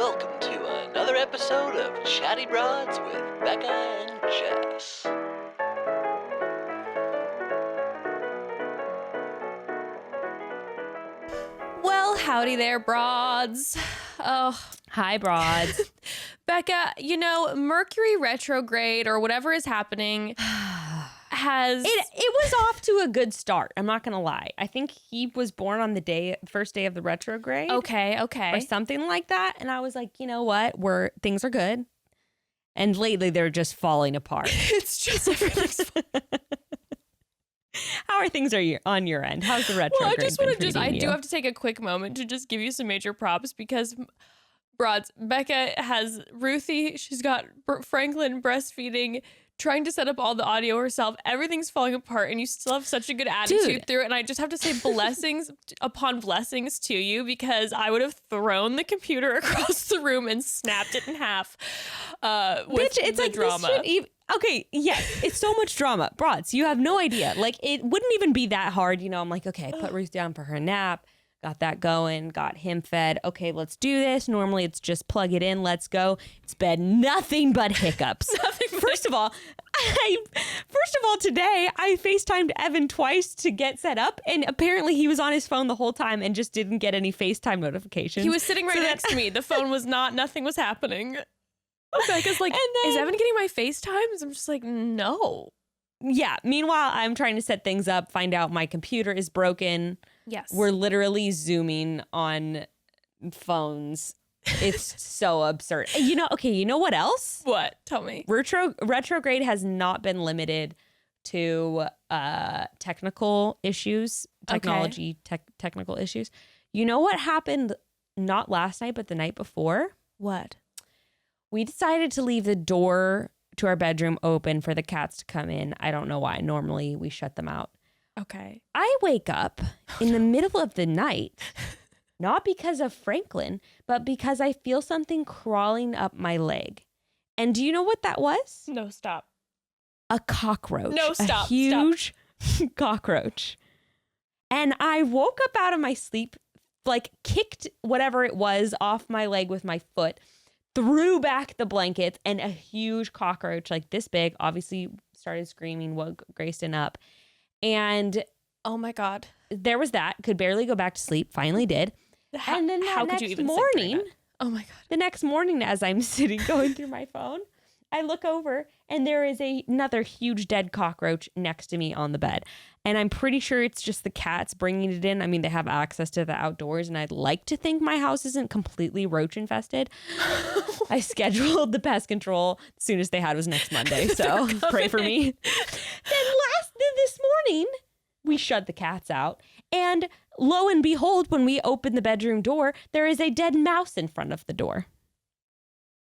welcome to another episode of Chatty Broads with Bekah and Jess. Well, howdy there, broads. Oh, Hi, broads. Bekah, Mercury retrograde or whatever is happening has... It was off to a good start. I'm not going to lie. I think he was born on the first day of the retrograde. Okay. Or something like that. And I was like, you know what? Things are good. And lately they're just falling apart. It's just everything's... How are things on your end? How's the retrograde? Well, I just want to I do have to take a quick moment to just give you some major props because, broads, Bekah has Ruthie. She's got Franklin breastfeeding, trying to set up all the audio herself. Everything's falling apart, and you still have such a good attitude through it. And I just have to say blessings upon blessings to you because I would have thrown the computer across the room and snapped it in half with it's the like drama. Okay, yes, it's so much drama. Broads, you have no idea. Like, it wouldn't even be that hard. I'm like, okay, put Ruth down for her nap. Got that going. Got him fed. Okay, let's do this. Normally, it's just plug it in. Let's go. It's been nothing but hiccups. First of all, today, I FaceTimed Evan twice to get set up. And apparently, he was on his phone the whole time and just didn't get any FaceTime notifications. He was sitting right next to me. The phone was nothing was happening. Becca's like, is Evan getting my FaceTimes? I'm just like, no. Yeah. Meanwhile, I'm trying to set things up, find out my computer is broken. Yes. We're literally Zooming on phones. It's so absurd. You know what else? What? Tell me. Retrograde has not been limited to technical issues, technical issues. You know what happened not last night, but the night before? What? We decided to leave the door to our bedroom open for the cats to come in. I don't know why. Normally, we shut them out. Okay. I wake up in the middle of the night, not because of Franklin, but because I feel something crawling up my leg. And do you know what that was? No, stop. A cockroach. No, stop. A huge cockroach. And I woke up out of my sleep, like kicked whatever it was off my leg with my foot, threw back the blankets, and a huge cockroach like this big obviously started screaming, woke Grayson up. And oh my God, there was that. Could barely go back to sleep. Finally did. And then how could you even morning, oh my God, the next morning as I'm sitting going through my phone, I look over and there is another huge dead cockroach next to me on the bed. And I'm pretty sure it's just the cats bringing it in. I mean, they have access to the outdoors, and I'd like to think my house isn't completely roach infested. I scheduled the pest control as soon as they had was next Monday. So pray for me. Then this morning, we shut the cats out. And lo and behold, when we open the bedroom door, there is a dead mouse in front of the door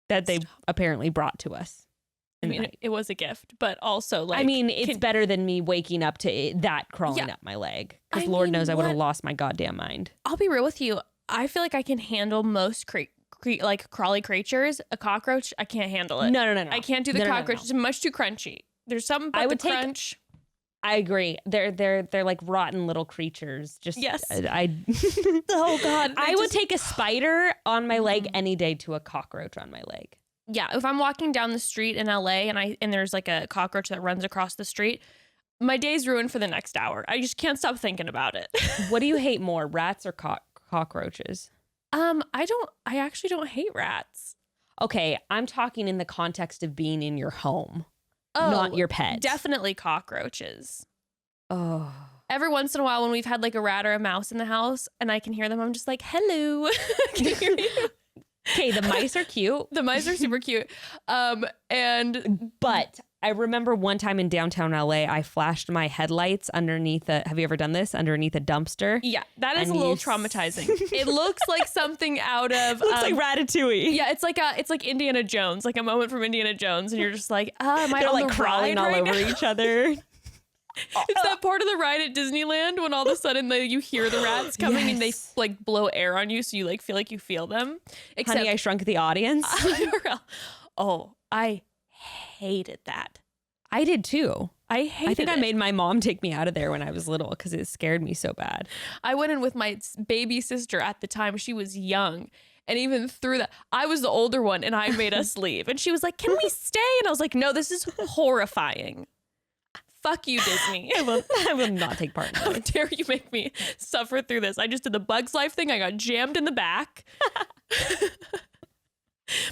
that they apparently brought to us. I mean, it was a gift, but also like... I mean, it's better than me waking up to that crawling up my leg. Because Lord knows I would have lost my goddamn mind. I'll be real with you. I feel like I can handle most crawly creatures. A cockroach, I can't handle it. No. I can't do the cockroach. No. It's much too crunchy. There's something about the crunch. I agree. They're like rotten little creatures. Just yes. Oh God. I would take a spider on my leg any day to a cockroach on my leg. Yeah, if I'm walking down the street in LA and there's like a cockroach that runs across the street, my day's ruined for the next hour. I just can't stop thinking about it. What do you hate more, rats or cockroaches? I actually don't hate rats. Okay, I'm talking in the context of being in your home, not your pet. Definitely cockroaches. Oh. Every once in a while when we've had like a rat or a mouse in the house and I can hear them, I'm just like, hello. Can you hear you? Okay, the mice are cute. The mice are super cute. But I remember one time in downtown LA, I flashed my headlights underneath have you ever done this? Underneath a dumpster? Yeah, that is a little traumatizing. It looks like something out of... looks like Ratatouille. Yeah, it's like Indiana Jones, like a moment from Indiana Jones. And you're just like, am I They're on like the crawling all over each other. It's that part of the ride at Disneyland when all of a sudden you hear the rats coming and they like blow air on you, so you like feel like you feel them. Except, Honey, I Shrunk the Audience. Oh, I hated that. I did too. I think I made my mom take me out of there when I was little because it scared me so bad. I went in with my baby sister at the time. She was young. And even through that, I was the older one and I made us leave. And she was like, can we stay? And I was like, no, this is horrifying. Fuck you, Disney. I will not take part in How this. dare you make me suffer through this? I just did the Bugs Life thing. I got jammed in the back.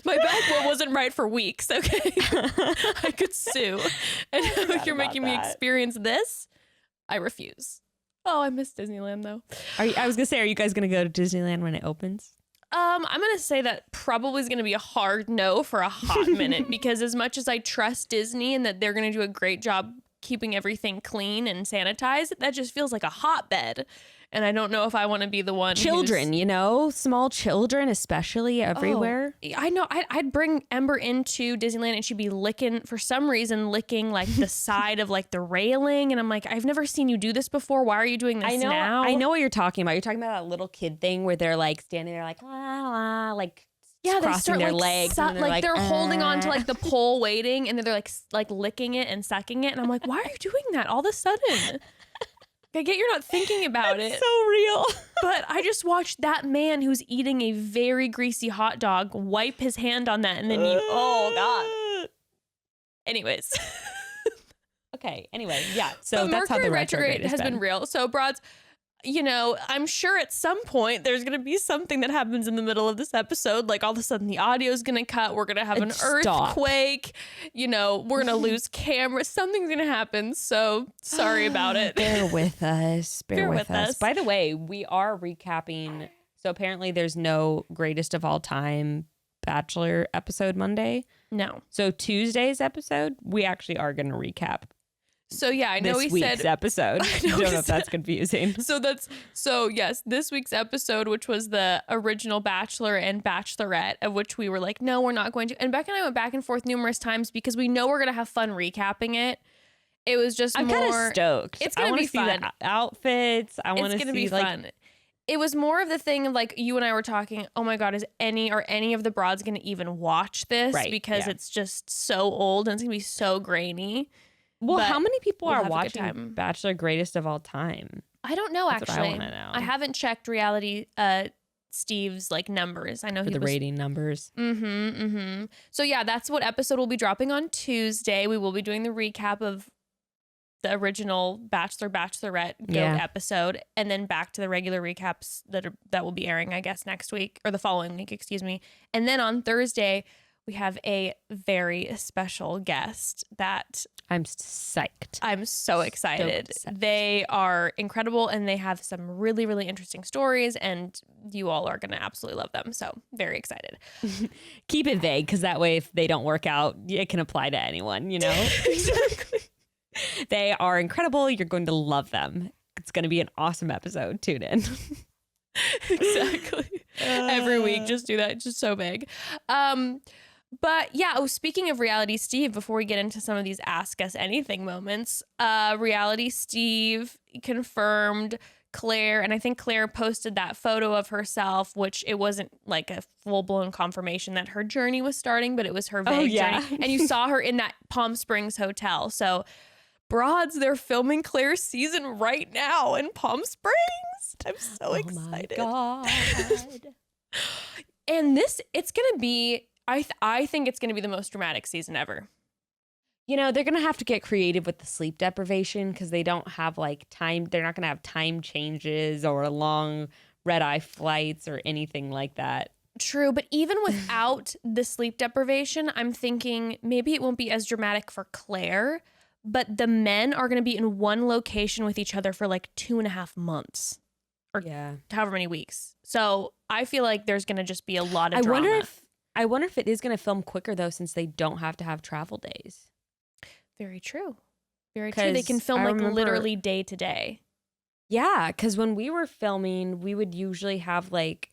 My back wasn't right for weeks, okay? I could sue. And now you're making me experience this? I refuse. Oh, I miss Disneyland, though. I was going to say, are you guys going to go to Disneyland when it opens? I'm going to say that probably is going to be a hard no for a hot minute because as much as I trust Disney and that they're going to do a great job keeping everything clean and sanitized, that just feels like a hotbed. And I don't know if I want to be the one. Children, small children, especially everywhere. Oh, I know. I'd bring Ember into Disneyland and she'd be licking like the side of like the railing. And I'm like, I've never seen you do this before. Why are you doing this now? I know what you're talking about. You're talking about that little kid thing where they're like standing there like, like crossing their legs. And they're holding on to like the pole waiting and then they're like licking it and sucking it. And I'm like, why are you doing that all of a sudden? I get you're not thinking about it. So real. But I just watched that man who's eating a very greasy hot dog wipe his hand on that and then oh God. Anyways. Okay. Anyway, yeah. So but that's Mercury how the retrograde has been real. So Broads, I'm sure at some point there's going to be something that happens in the middle of this episode. Like all of a sudden the audio is going to cut. We're going to have an earthquake. We're going to lose camera. Something's going to happen. So sorry about it. Bear with us. Bear with us. By the way, we are recapping. So apparently there's no greatest of all time Bachelor episode Monday. No. So Tuesday's episode, we actually are going to recap. So yeah, I know this week's episode. I don't know if that's confusing. So yes, this week's episode, which was the original Bachelor and Bachelorette, of which we were like, no, we're not going to. And Bekah and I went back and forth numerous times because we know we're gonna have fun recapping it. It was just I'm kind of stoked. It's gonna be fun. The outfits. I want to see. It's gonna be fun. It was more of the thing of like you and I were talking. Oh my God, is any of the broads gonna even watch this? Right, because it's just so old and it's gonna be so grainy. Well, how many people are have watching Bachelor Greatest of All Time? I don't know, That's actually. what I want to know. I haven't checked reality Steve's like numbers. I know the rating numbers. So yeah, that's what episode will be dropping on Tuesday. We will be doing the recap of the original Bachelor Bachelorette GOAT episode, and then back to the regular recaps that will be airing, I guess, next week or the following week, excuse me. And then on Thursday, we have a very special guest that I'm psyched. I'm so excited. They are incredible and they have some really, really interesting stories and you all are going to absolutely love them. So very excited. Keep it vague because that way if they don't work out, it can apply to anyone, Exactly. They are incredible. You're going to love them. It's going to be an awesome episode. Tune in. Exactly. Every week, just do that. It's just so big. But yeah, speaking of Reality Steve, before we get into some of these Ask Us Anything moments, Reality Steve confirmed Claire, and I think Claire posted that photo of herself, which it wasn't like a full-blown confirmation that her journey was starting, but it was her vague journey. And you saw her in that Palm Springs hotel. So Broads, they're filming Claire's season right now in Palm Springs. I'm so excited. Oh my God. And it's going to be, I think it's going to be the most dramatic season ever. They're going to have to get creative with the sleep deprivation because they don't have like time. They're not going to have time changes or long red-eye flights or anything like that. True, but even without the sleep deprivation, I'm thinking maybe it won't be as dramatic for Claire, but the men are going to be in one location with each other for like 2.5 months or however many weeks. So I feel like there's going to just be a lot of drama. I wonder if it is going to film quicker though, since they don't have to have travel days. Very true. Very true. They can film literally day to day. Yeah, because when we were filming, we would usually have like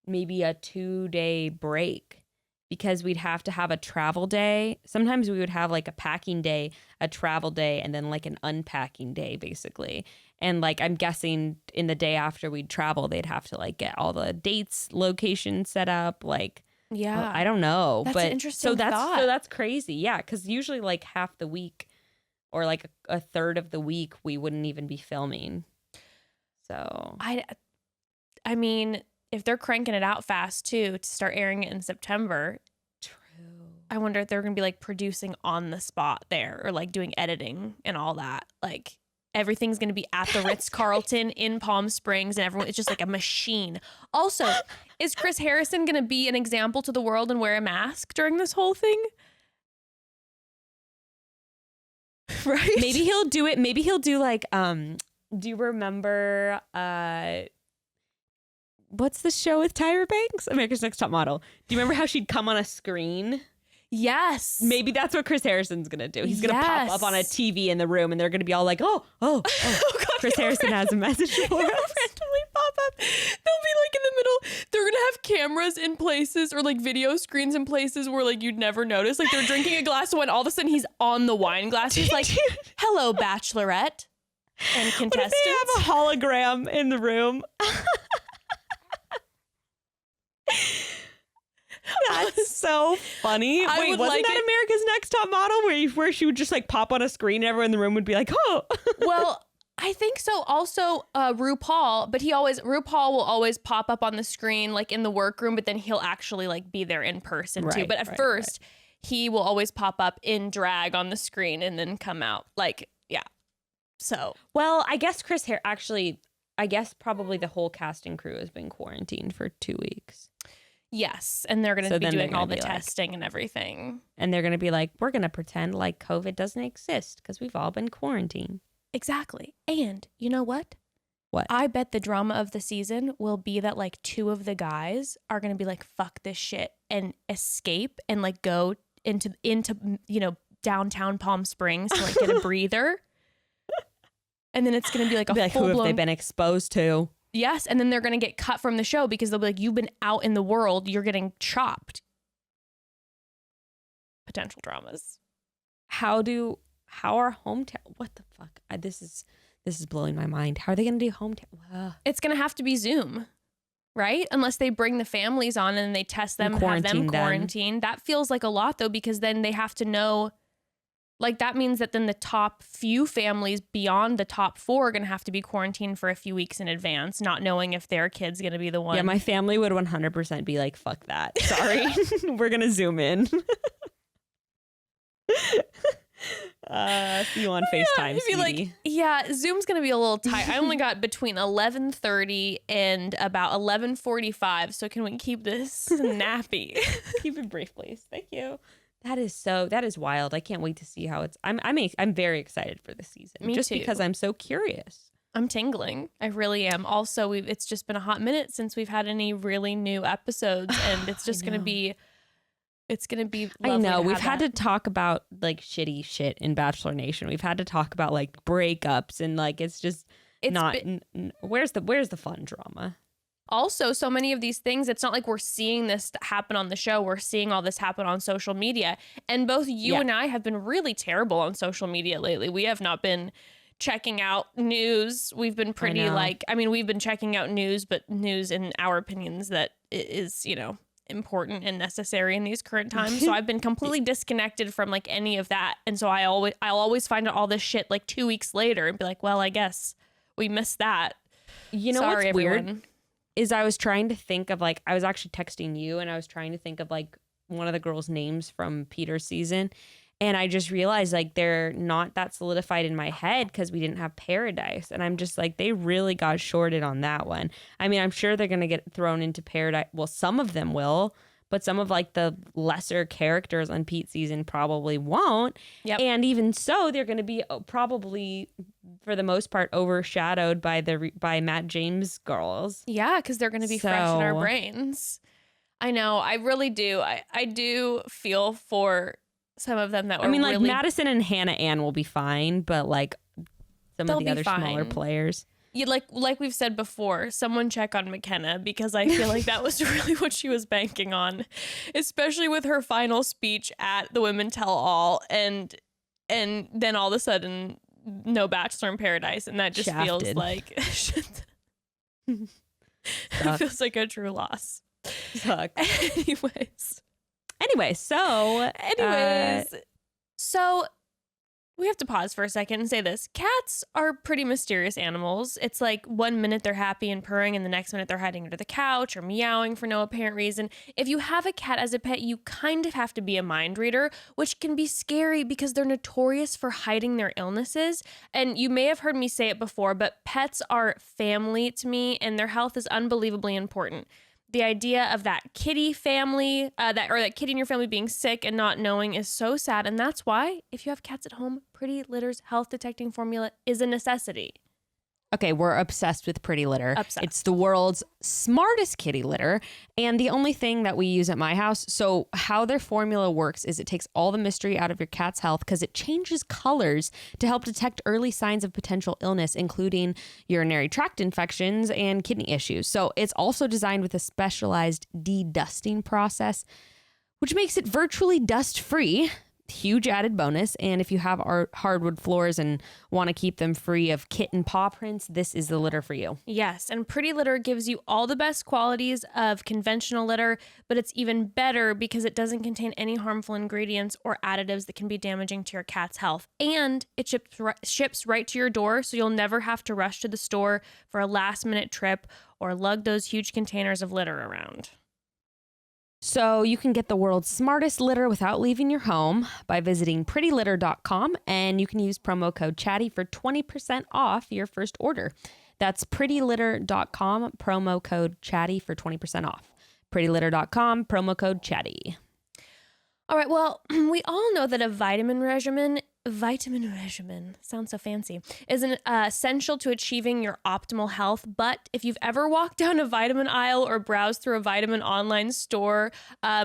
maybe a 2-day break because we'd have to have a travel day. Sometimes we would have like a packing day, a travel day, and then like an unpacking day, basically. And like I'm guessing in the day after we'd travel, they'd have to like get all the dates, locations set up, like. Yeah. I don't know. That's an interesting thought. So that's crazy. Yeah. Because usually like half the week or like a third of the week, we wouldn't even be filming. So. I mean, if they're cranking it out fast too to start airing it in September, I wonder if they're going to be like producing on the spot there or like doing editing and all that. Like everything's going to be at the Ritz-Carlton in Palm Springs and everyone, it's just like a machine. Also, is Chris Harrison going to be an example to the world and wear a mask during this whole thing? Right? Maybe he'll do it. Maybe he'll do like, do you remember, what's the show with Tyra Banks? America's Next Top Model. Do you remember how she'd come on a screen? Yes. Maybe that's what Chris Harrison's going to do. He's going to pop up on a TV in the room and they're going to be all like, oh, God, Chris Harrison has a message for us. Randomly pop up. They'll be like in the middle. They're going to have cameras in places or like video screens in places where like you'd never notice. Like they're drinking a glass of wine. All of a sudden he's on the wine glass. He's like, hello, Bachelorette and contestants. What if they have a hologram in the room? That's so funny. Wait, wasn't that America's Next Top Model where she would just like pop on a screen and everyone in the room would be like, oh. Well, I think so. Also, RuPaul, but RuPaul will always pop up on the screen like in the workroom, but then he'll actually like be there in person too. But at first, he will always pop up in drag on the screen and then come out. Like, yeah. So. Well, I guess I guess probably the whole cast and crew has been quarantined for 2 weeks. Yes, and they're going to be doing all the testing and everything. And they're going to be like, we're going to pretend like COVID doesn't exist because we've all been quarantined. Exactly. And you know what? What? I bet the drama of the season will be that like 2 of the guys are going to be like, fuck this shit and escape and like go into downtown Palm Springs to like get a breather. And then it's going to be like a full-blown... Who have they been exposed to? Yes, and then they're going to get cut from the show because they'll be like, you've been out in the world, you're getting chopped. Potential dramas. How are hometown... What the fuck? This is blowing my mind. How are they going to do hometown? It's going to have to be Zoom, right? Unless they bring the families on and they test them and have them quarantined. That feels like a lot, though, because then they have to know... Like, that means that then the top few families beyond the top 4 are going to have to be quarantined for a few weeks in advance, not knowing if their kid's going to be the one. Yeah, my family would 100% be like, fuck that. Sorry. We're going to Zoom in. See you on FaceTime, be like, yeah, Zoom's going to be a little tight. I only got between 11:30 and about 11:45, so can we keep this snappy? Keep it brief, please. Thank you. That is wild. I can't wait to see how it's. I'm very excited for the season. Me just too. Because I'm so curious. I'm tingling. I really am. Also, it's just been a hot minute since we've had any really new episodes, and it's just gonna be. It's gonna be. I know we've had to talk about like shitty shit in Bachelor Nation. We've had to talk about like breakups and like it's not. Where's the fun drama? Also, so many of these things, it's not like we're seeing this happen on the show. We're seeing all this happen on social media. And both you and I have been really terrible on social media lately. We have not been checking out news. We've been pretty we've been checking out news, but news in our opinions that is, important and necessary in these current times. So I've been completely disconnected from like any of that. And so I'll always find out all this shit like 2 weeks later and be like, well, I guess we missed that. You know, sorry, what's everyone. Weird is I was trying to think of like, I was actually texting you and I was trying to think of like one of the girls' names from Peter's season. And I just realized like they're not that solidified in my head because we didn't have Paradise. And I'm just like, they really got shorted on that one. I mean, I'm sure they're going to get thrown into Paradise. Well, some of them will, but some of like the lesser characters on Pete's season probably won't. Yep. And even so, they're going to be probably for the most part overshadowed by Matt James girls. Yeah, because they're going to be fresh in our brains. I know. I really do. I do feel for some of them that were like Madison and Hannah Ann will be fine, but like some of the other smaller players. You like we've said before, someone check on McKenna because I feel like that was really what she was banking on, especially with her final speech at the Women Tell All, and then all of a sudden no Bachelor in Paradise, and that just feels like it feels like a true loss. Sucks. Anyways, so we have to pause for a second and say this. Cats are pretty mysterious animals. It's like 1 minute they're happy and purring and the next minute they're hiding under the couch or meowing for no apparent reason. If you have a cat as a pet, you kind of have to be a mind reader, which can be scary because they're notorious for hiding their illnesses. And you may have heard me say it before, but pets are family to me and their health is unbelievably important. The idea of that kitty family, that kitty in your family being sick and not knowing is so sad. And that's why, if you have cats at home, Pretty Litter's health detecting formula is a necessity. Okay, we're obsessed with Pretty Litter. Obsessed. It's the world's smartest kitty litter and the only thing that we use at my house. So how their formula works is it takes all the mystery out of your cat's health because it changes colors to help detect early signs of potential illness, including urinary tract infections and kidney issues. So it's also designed with a specialized de-dusting process, which makes it virtually dust-free. Huge added bonus. And if you have our hardwood floors and want to keep them free of kitten paw prints, this is the litter for you. Yes, and Pretty Litter gives you all the best qualities of conventional litter, but it's even better because it doesn't contain any harmful ingredients or additives that can be damaging to your cat's health. And it ships right to your door, so you'll never have to rush to the store for a last-minute trip or lug those huge containers of litter around. So you can get the world's smartest litter without leaving your home by visiting prettylitter.com, and you can use promo code Chatty for 20% off your first order. That's prettylitter.com, promo code Chatty for 20% off. prettylitter.com, promo code Chatty. All right, well, we all know that a vitamin regimen, sounds so fancy, is essential to achieving your optimal health. But if you've ever walked down a vitamin aisle or browsed through a vitamin online store,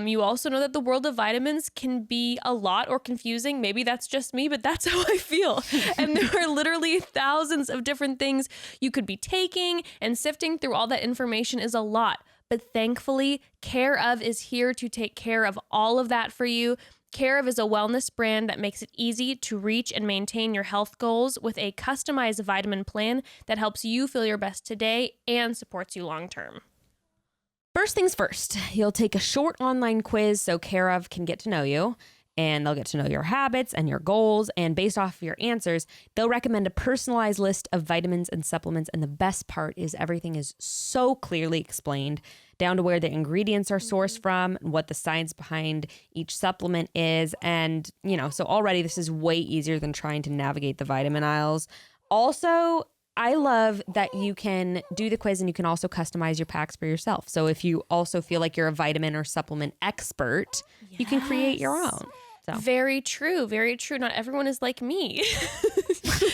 you also know that the world of vitamins can be a lot or confusing. Maybe that's just me, but that's how I feel. And there are literally thousands of different things you could be taking, and sifting through all that information is a lot. But thankfully, Care of is here to take care of all of that for you. Care of is a wellness brand that makes it easy to reach and maintain your health goals with a customized vitamin plan that helps you feel your best today and supports you long term. First things first, you'll take a short online quiz so Care of can get to know you. And they'll get to know your habits and your goals. And based off of your answers, they'll recommend a personalized list of vitamins and supplements. And the best part is everything is so clearly explained, down to where the ingredients are sourced from, what the science behind each supplement is. And, so already this is way easier than trying to navigate the vitamin aisles. Also, I love that you can do the quiz and you can also customize your packs for yourself. So if you also feel like you're a vitamin or supplement expert, you can create your own. So. Very true. Very true. Not everyone is like me.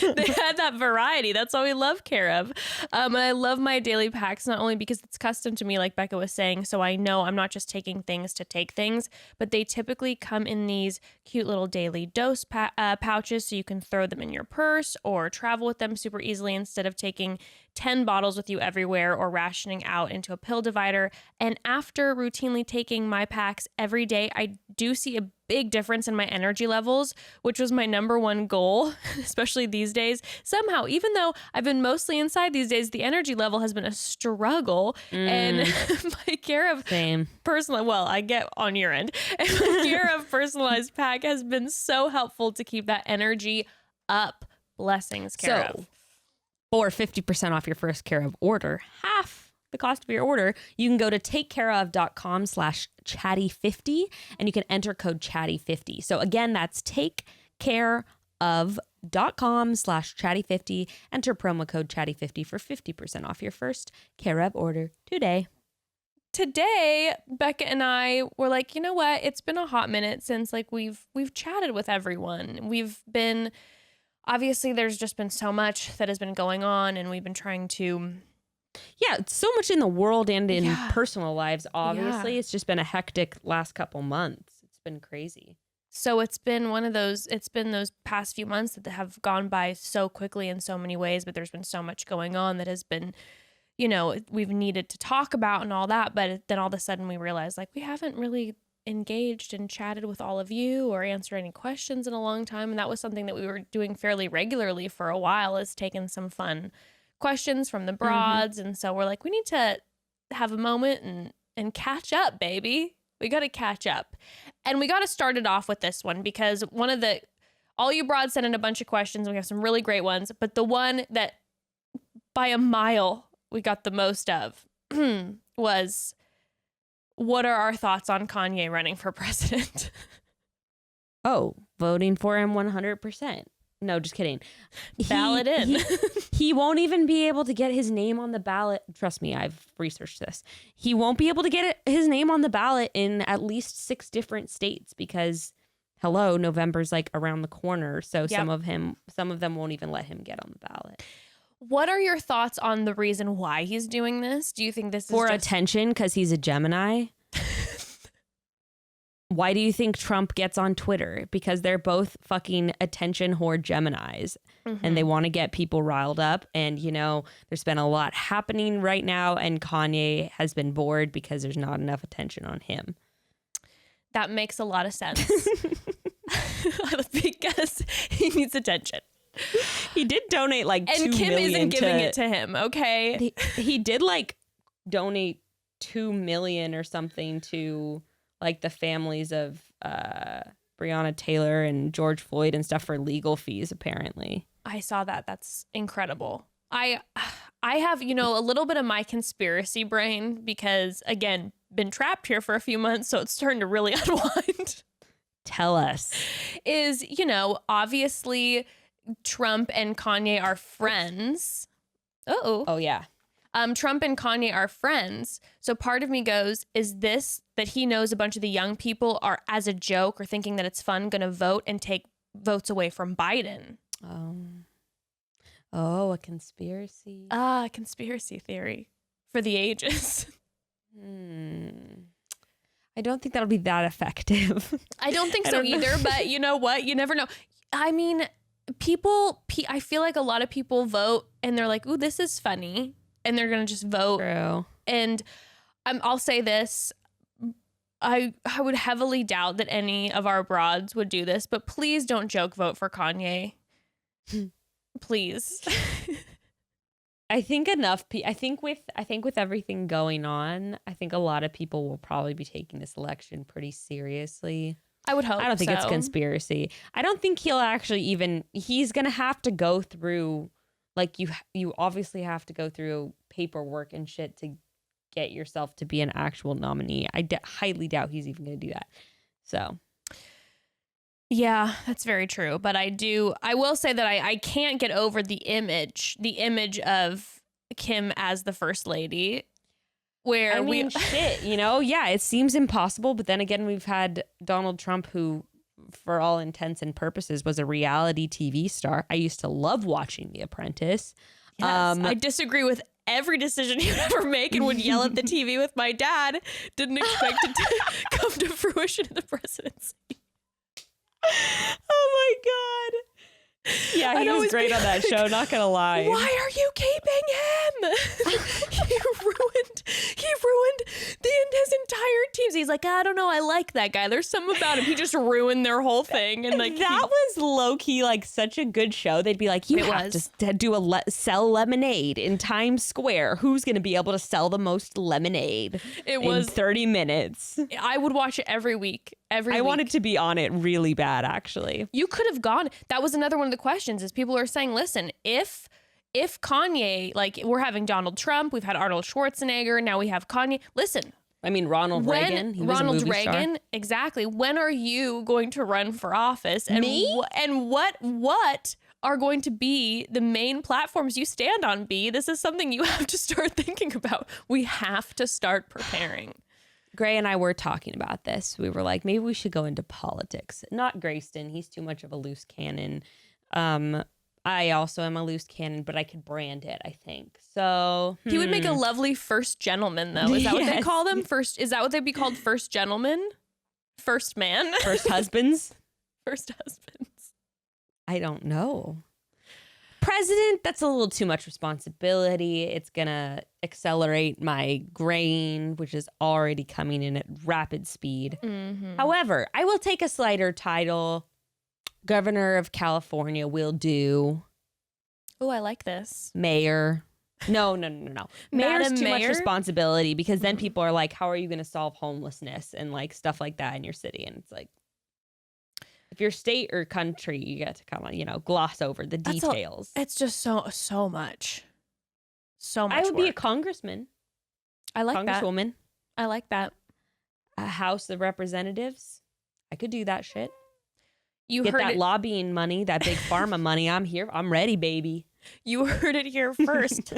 They had that variety. That's why we love Care of. And I love my daily packs, not only because it's custom to me, like Bekah was saying, so I know I'm not just taking things to take things, but they typically come in these cute little daily dose pouches, so you can throw them in your purse or travel with them super easily instead of taking 10 bottles with you everywhere or rationing out into a pill divider. And after routinely taking my packs every day, I do see a big difference in my energy levels, which was my number one goal, especially these days. Somehow, even though I've been mostly inside these days, the energy level has been a struggle. And my Care of personal, well, I get on your end, and my Care of personalized pack has been so helpful to keep that energy up. Blessings, Care of. For 50% off your first Care of order, half the cost of your order, you can go to takecareof.com/chatty50 and you can enter code chatty50. So again, that's takecareof.com/chatty50. Enter promo code chatty50 for 50% off your first Care of order today. Today, Bekah and I were like, you know what? It's been a hot minute since we've chatted with everyone. We've been, obviously there's just been so much that has been going on, and we've been trying to... Yeah, so much in the world and in personal lives, obviously. Yeah. It's just been a hectic last couple months. It's been crazy. So it's been those past few months that have gone by so quickly in so many ways, but there's been so much going on that has been, we've needed to talk about and all that. But then all of a sudden we realized we haven't really engaged and chatted with all of you or answered any questions in a long time. And that was something that we were doing fairly regularly for a while, is taking some fun questions from the broads. And so we're we need to have a moment and catch up, baby. We got to catch up. And we got to start it off with this one, because one of the all you broads sent in a bunch of questions. We have some really great ones, but the one that by a mile we got the most of was, what are our thoughts on Kanye running for president? Oh, voting for him 100%. No, just kidding. Ballot in. He won't even be able to get his name on the ballot. Trust me, I've researched this. He won't be able to get his name on the ballot in at least 6 different states because, hello, November's like around the corner. So some of them won't even let him get on the ballot. What are your thoughts on the reason why he's doing this? Do you think this is for just attention because he's a Gemini? Why do you think Trump gets on Twitter? Because they're both fucking attention whore Geminis and they want to get people riled up. And, you know, there's been a lot happening right now and Kanye has been bored because there's not enough attention on him. That makes a lot of sense. Because he needs attention. He did donate like $2 million. And Kim isn't giving it to him, okay? He did like donate $2 million or something to like the families of Breonna Taylor and George Floyd and stuff for legal fees, apparently. I saw that. That's incredible. I have, you know, a little bit of my conspiracy brain because, again, been trapped here for a few months, so it's starting to really unwind. Tell us. Is, you know, obviously Trump and Kanye are friends. Oh, yeah. Trump and Kanye are friends. So part of me goes, is this that he knows a bunch of the young people are, as a joke or thinking that it's fun, going to vote and take votes away from Biden? Oh, a conspiracy. Conspiracy theory for the ages. I don't think that'll be that effective. I don't think so either, but you know what? You never know. I mean, I feel like a lot of people vote and they're like, ooh, this is funny. And they're going to just vote. True. And I'll say this. I would heavily doubt that any of our broads would do this, but please don't joke vote for Kanye. Please. I think with everything going on, I think a lot of people will probably be taking this election pretty seriously. I would hope. I don't think it's conspiracy. I don't think he'll actually he's going to have to go through, like, you obviously have to go through paperwork and shit to get yourself to be an actual nominee. I highly doubt he's even going to do that. So. Yeah, that's very true. But I will say that I can't get over the image of Kim as the first lady. Where shit, you know, yeah, it seems impossible. But then again, we've had Donald Trump, who, for all intents and purposes, was a reality TV star. I used to love watching The Apprentice. Yes, I disagree with every decision he would ever make and would yell at the TV with my dad. Didn't expect it to come to fruition in the presidency. Oh my God. Yeah, he was great on that show, not gonna lie. Why are you keeping him? He ruined his entire team. He's like, I don't know, I like that guy. There's something about him. He just ruined their whole thing. And like that was low key like such a good show. They'd be like, you have to do sell lemonade in Times Square. Who's gonna be able to sell the most lemonade? It was 30 minutes. I would watch it every week. I wanted to be on it really bad, actually. You could have gone. That was another one of the questions is people are saying, listen, if Kanye, like we're having Donald Trump, we've had Arnold Schwarzenegger, now we have Kanye. Listen. I mean, Ronald Reagan. He was a movie star. Exactly. When are you going to run for office? And Me? And what are going to be the main platforms you stand on, B? This is something you have to start thinking about. We have to start preparing. Gray and I were talking about this. We were like, maybe we should go into politics. Not Grayston. He's too much of a loose cannon. I also am a loose cannon, but I could brand it, I think. So he would make a lovely first gentleman, though. Is that what they call them? Is that what they'd be called? First gentleman? First man? First husbands? First husbands. I don't know. President, that's a little too much responsibility. It's going to accelerate my grain, which is already coming in at rapid speed. Mm-hmm. However, I will take a slighter title. Governor of California will do. Oh, I like this. Mayor. No. Mayor's too much responsibility because then people are like, how are you going to solve homelessness and like stuff like that in your city? And it's like, If you're state or country, you get to kind of, gloss over the details. It's just so much. So much I would be a work. congressman. I like that. Congresswoman. I like that. A House of Representatives. I could do that shit. You Get heard that it. lobbying money, that big pharma money. I'm here. I'm ready, baby. You heard it here first.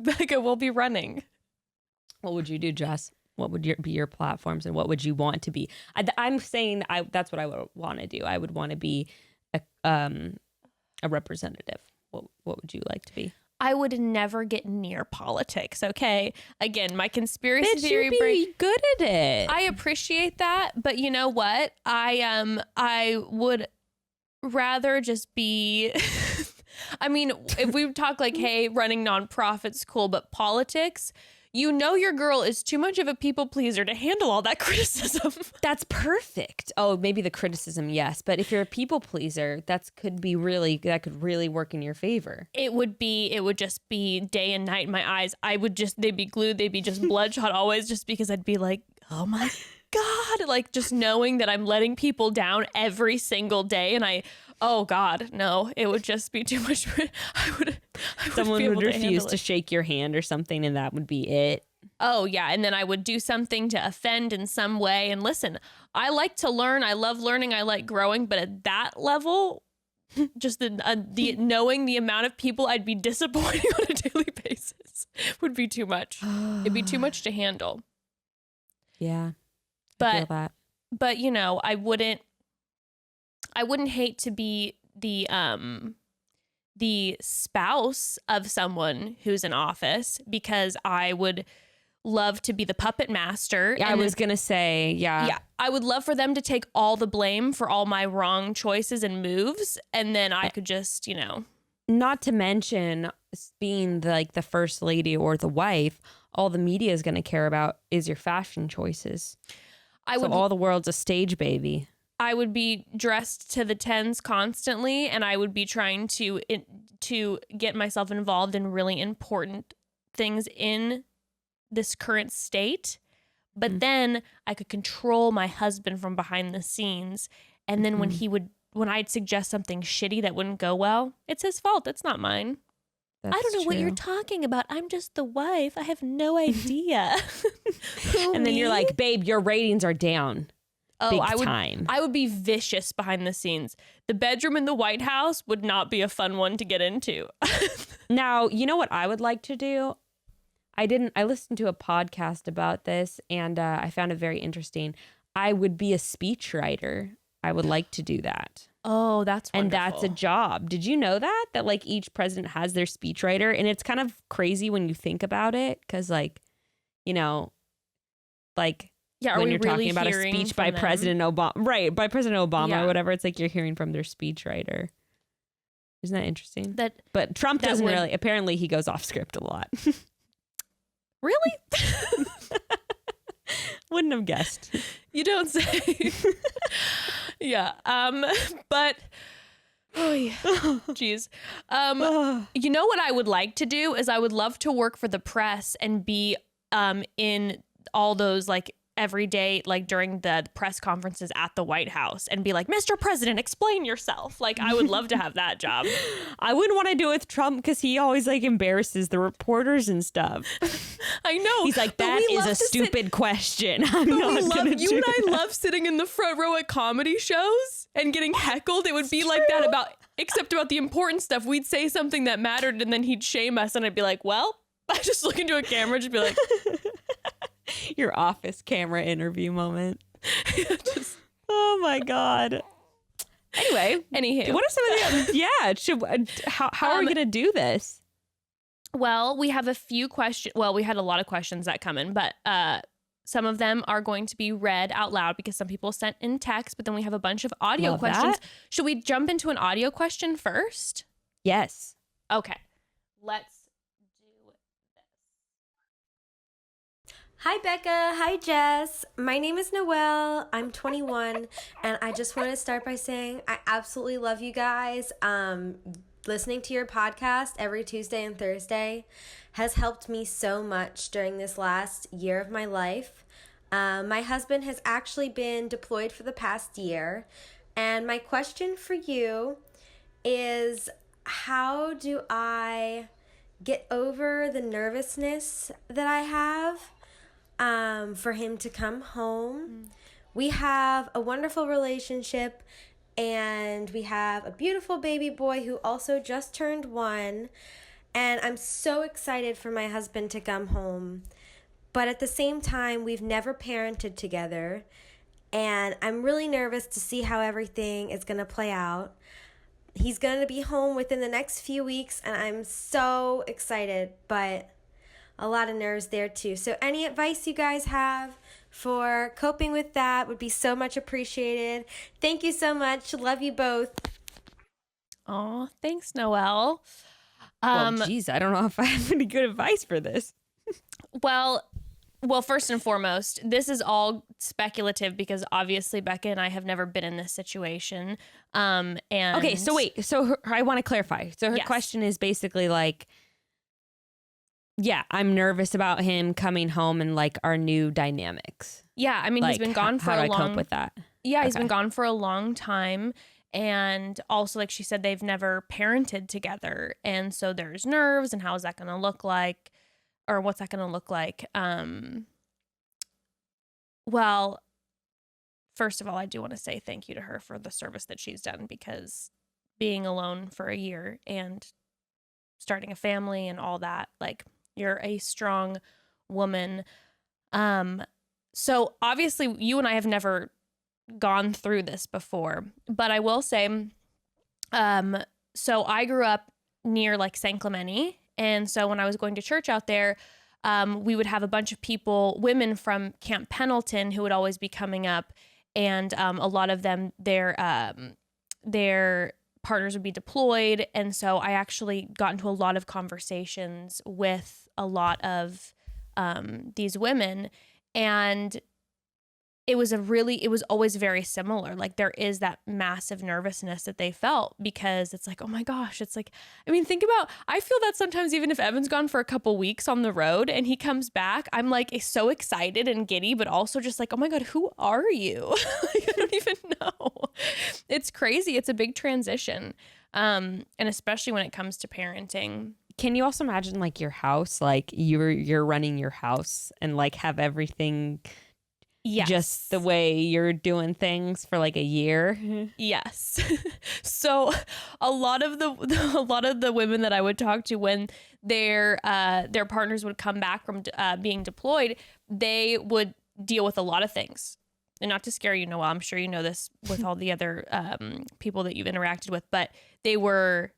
Bekah will be running. What would you do, Jess? What would be your platforms, and what would you want to be? I'm saying that's what I would want to do. I would want to be a representative. What would you like to be? I would never get near politics. Okay, again, my conspiracy Bitch, theory you'd be good at it. I appreciate that, but you know what? I would rather just be. I mean, if we talk like, hey, running nonprofits, cool, but politics. Your girl is too much of a people pleaser to handle all that criticism. That's perfect. Oh, maybe the criticism, yes. But if you're a people pleaser, that could really work in your favor. It would just be day and night in my eyes. They'd be glued. They'd be just bloodshot always, just because I'd be like, oh my God, like just knowing that I'm letting people down every single day. And oh God, no, it would just be too much. Someone would refuse to shake your hand or something, and that would be it. Oh yeah, and then I would do something to offend in some way. And listen, I like to learn. I love learning. I like growing. But at that level, just the knowing the amount of people I'd be disappointing on a daily basis would be too much. It'd be too much to handle. Yeah, I feel that. But I wouldn't hate to be the spouse of someone who's in office, because I would love to be the puppet master. Yeah, I was going to say, yeah. Yeah, I would love for them to take all the blame for all my wrong choices and moves, and then I could just, Not to mention being the first lady or the wife, all the media is going to care about is your fashion choices. All the world's a stage baby. I would be dressed to the tens constantly, and I would be trying to get myself involved in really important things in this current state. But then I could control my husband from behind the scenes. And then when I'd suggest something shitty that wouldn't go well, it's his fault. It's not mine. I don't know what you're talking about. I'm just the wife. I have no idea. And then you're like, babe, your ratings are down. Oh, time. I would be vicious behind the scenes. The bedroom in the White House would not be a fun one to get into. Now, you know what I would like to do? I listened to a podcast about this, and I found it very interesting. I would be a speechwriter. I would like to do that. Oh, that's wonderful. And that's a job. Did you know that each president has their speechwriter? And it's kind of crazy when you think about it, because yeah, when you're talking about a speech by President Obama, right? By President Obama or whatever, it's like you're hearing from their speechwriter. Isn't that interesting? But Trump doesn't really. Apparently, he goes off script a lot. Really? Wouldn't have guessed. You don't say. Yeah. But. Oh yeah. Jeez. You know what I would like to do is I would love to work for the press and be in all those every day, during the press conferences at the White House, and be like, Mr. President, explain yourself. I would love to have that job. I wouldn't want to do it with Trump because he always embarrasses the reporters and stuff. I know. He's like, that is a stupid question. You and I love sitting in the front row at comedy shows and getting heckled. It would be like that except about the important stuff. We'd say something that mattered, and then he'd shame us, and I'd be like, well, I just look into a camera and just be like, your office camera interview moment. Oh my God. Anyway, anywho, what are some of the how are we gonna do this? Well, we have a few questions. Well, we had a lot of questions that come in, but some of them are going to be read out loud because some people sent in text, but then we have a bunch of audio questions. Should we jump into an audio question first? Yes. Okay. Let's do this. Hi, Bekah. Hi, Jess. My name is Noelle. I'm 21, and I just want to start by saying I absolutely love you guys. Listening to your podcast every Tuesday and Thursday has helped me so much during this last year of my life. My husband has actually been deployed for the past year. And my question for you is, how do I get over the nervousness that I have for him to come home? We have a wonderful relationship, and we have a beautiful baby boy who also just turned 1. And I'm so excited for my husband to come home. But at the same time, we've never parented together. And I'm really nervous to see how everything is going to play out. He's going to be home within the next few weeks, and I'm so excited, but a lot of nerves there too. So any advice you guys have for coping with that would be so much appreciated. Thank you so much. Love you both. Oh, thanks, Noelle. Geez, I don't know if I have any good advice for this. Well, first and foremost, this is all speculative because obviously Bekah and I have never been in this situation. And okay, so wait, I want to clarify. So her Yes. question is basically like, yeah, I'm nervous about him coming home and like our new dynamics. Yeah, I mean, Like, he's been gone for how do a I long cope with that? Yeah, he's Okay. been gone for a long time. And also, like she said, they've never parented together. And so there's nerves, and how is that going to look like? Or what's that going to look like? Well, first of all, I do want to say thank you to her for the service that she's done, because being alone for a year and starting a family and all that, like, you're a strong woman. So obviously you and I have never gone through this before, but I will say, so I grew up near like San Clemente. And so when I was going to church out there, we would have a bunch of people, women from Camp Pendleton, who would always be coming up. And a lot of them, their partners would be deployed. And so I actually got into a lot of conversations with a lot of these women. And it was always very similar. Like, there is that massive nervousness that they felt, because it's like, oh my gosh, it's like, I mean, I feel that sometimes even if Evan's gone for a couple weeks on the road and he comes back, I'm like so excited and giddy, but also just like, oh my God, who are you? Like, I don't even know. It's crazy. It's a big transition. And especially when it comes to parenting. Can you also imagine like your house, like you're running your house and like have everything Yes. just the way you're doing things for like a year? Yes. So a lot of the women that I would talk to when their partners would come back from being deployed, they would deal with a lot of things. And not to scare you, Noelle, I'm sure you know this with all the other people that you've interacted with, but they were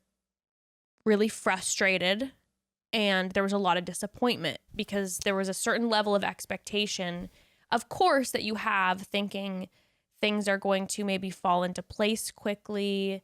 really frustrated, and there was a lot of disappointment because there was a certain level of expectation, of course, that you have, thinking things are going to maybe fall into place quickly.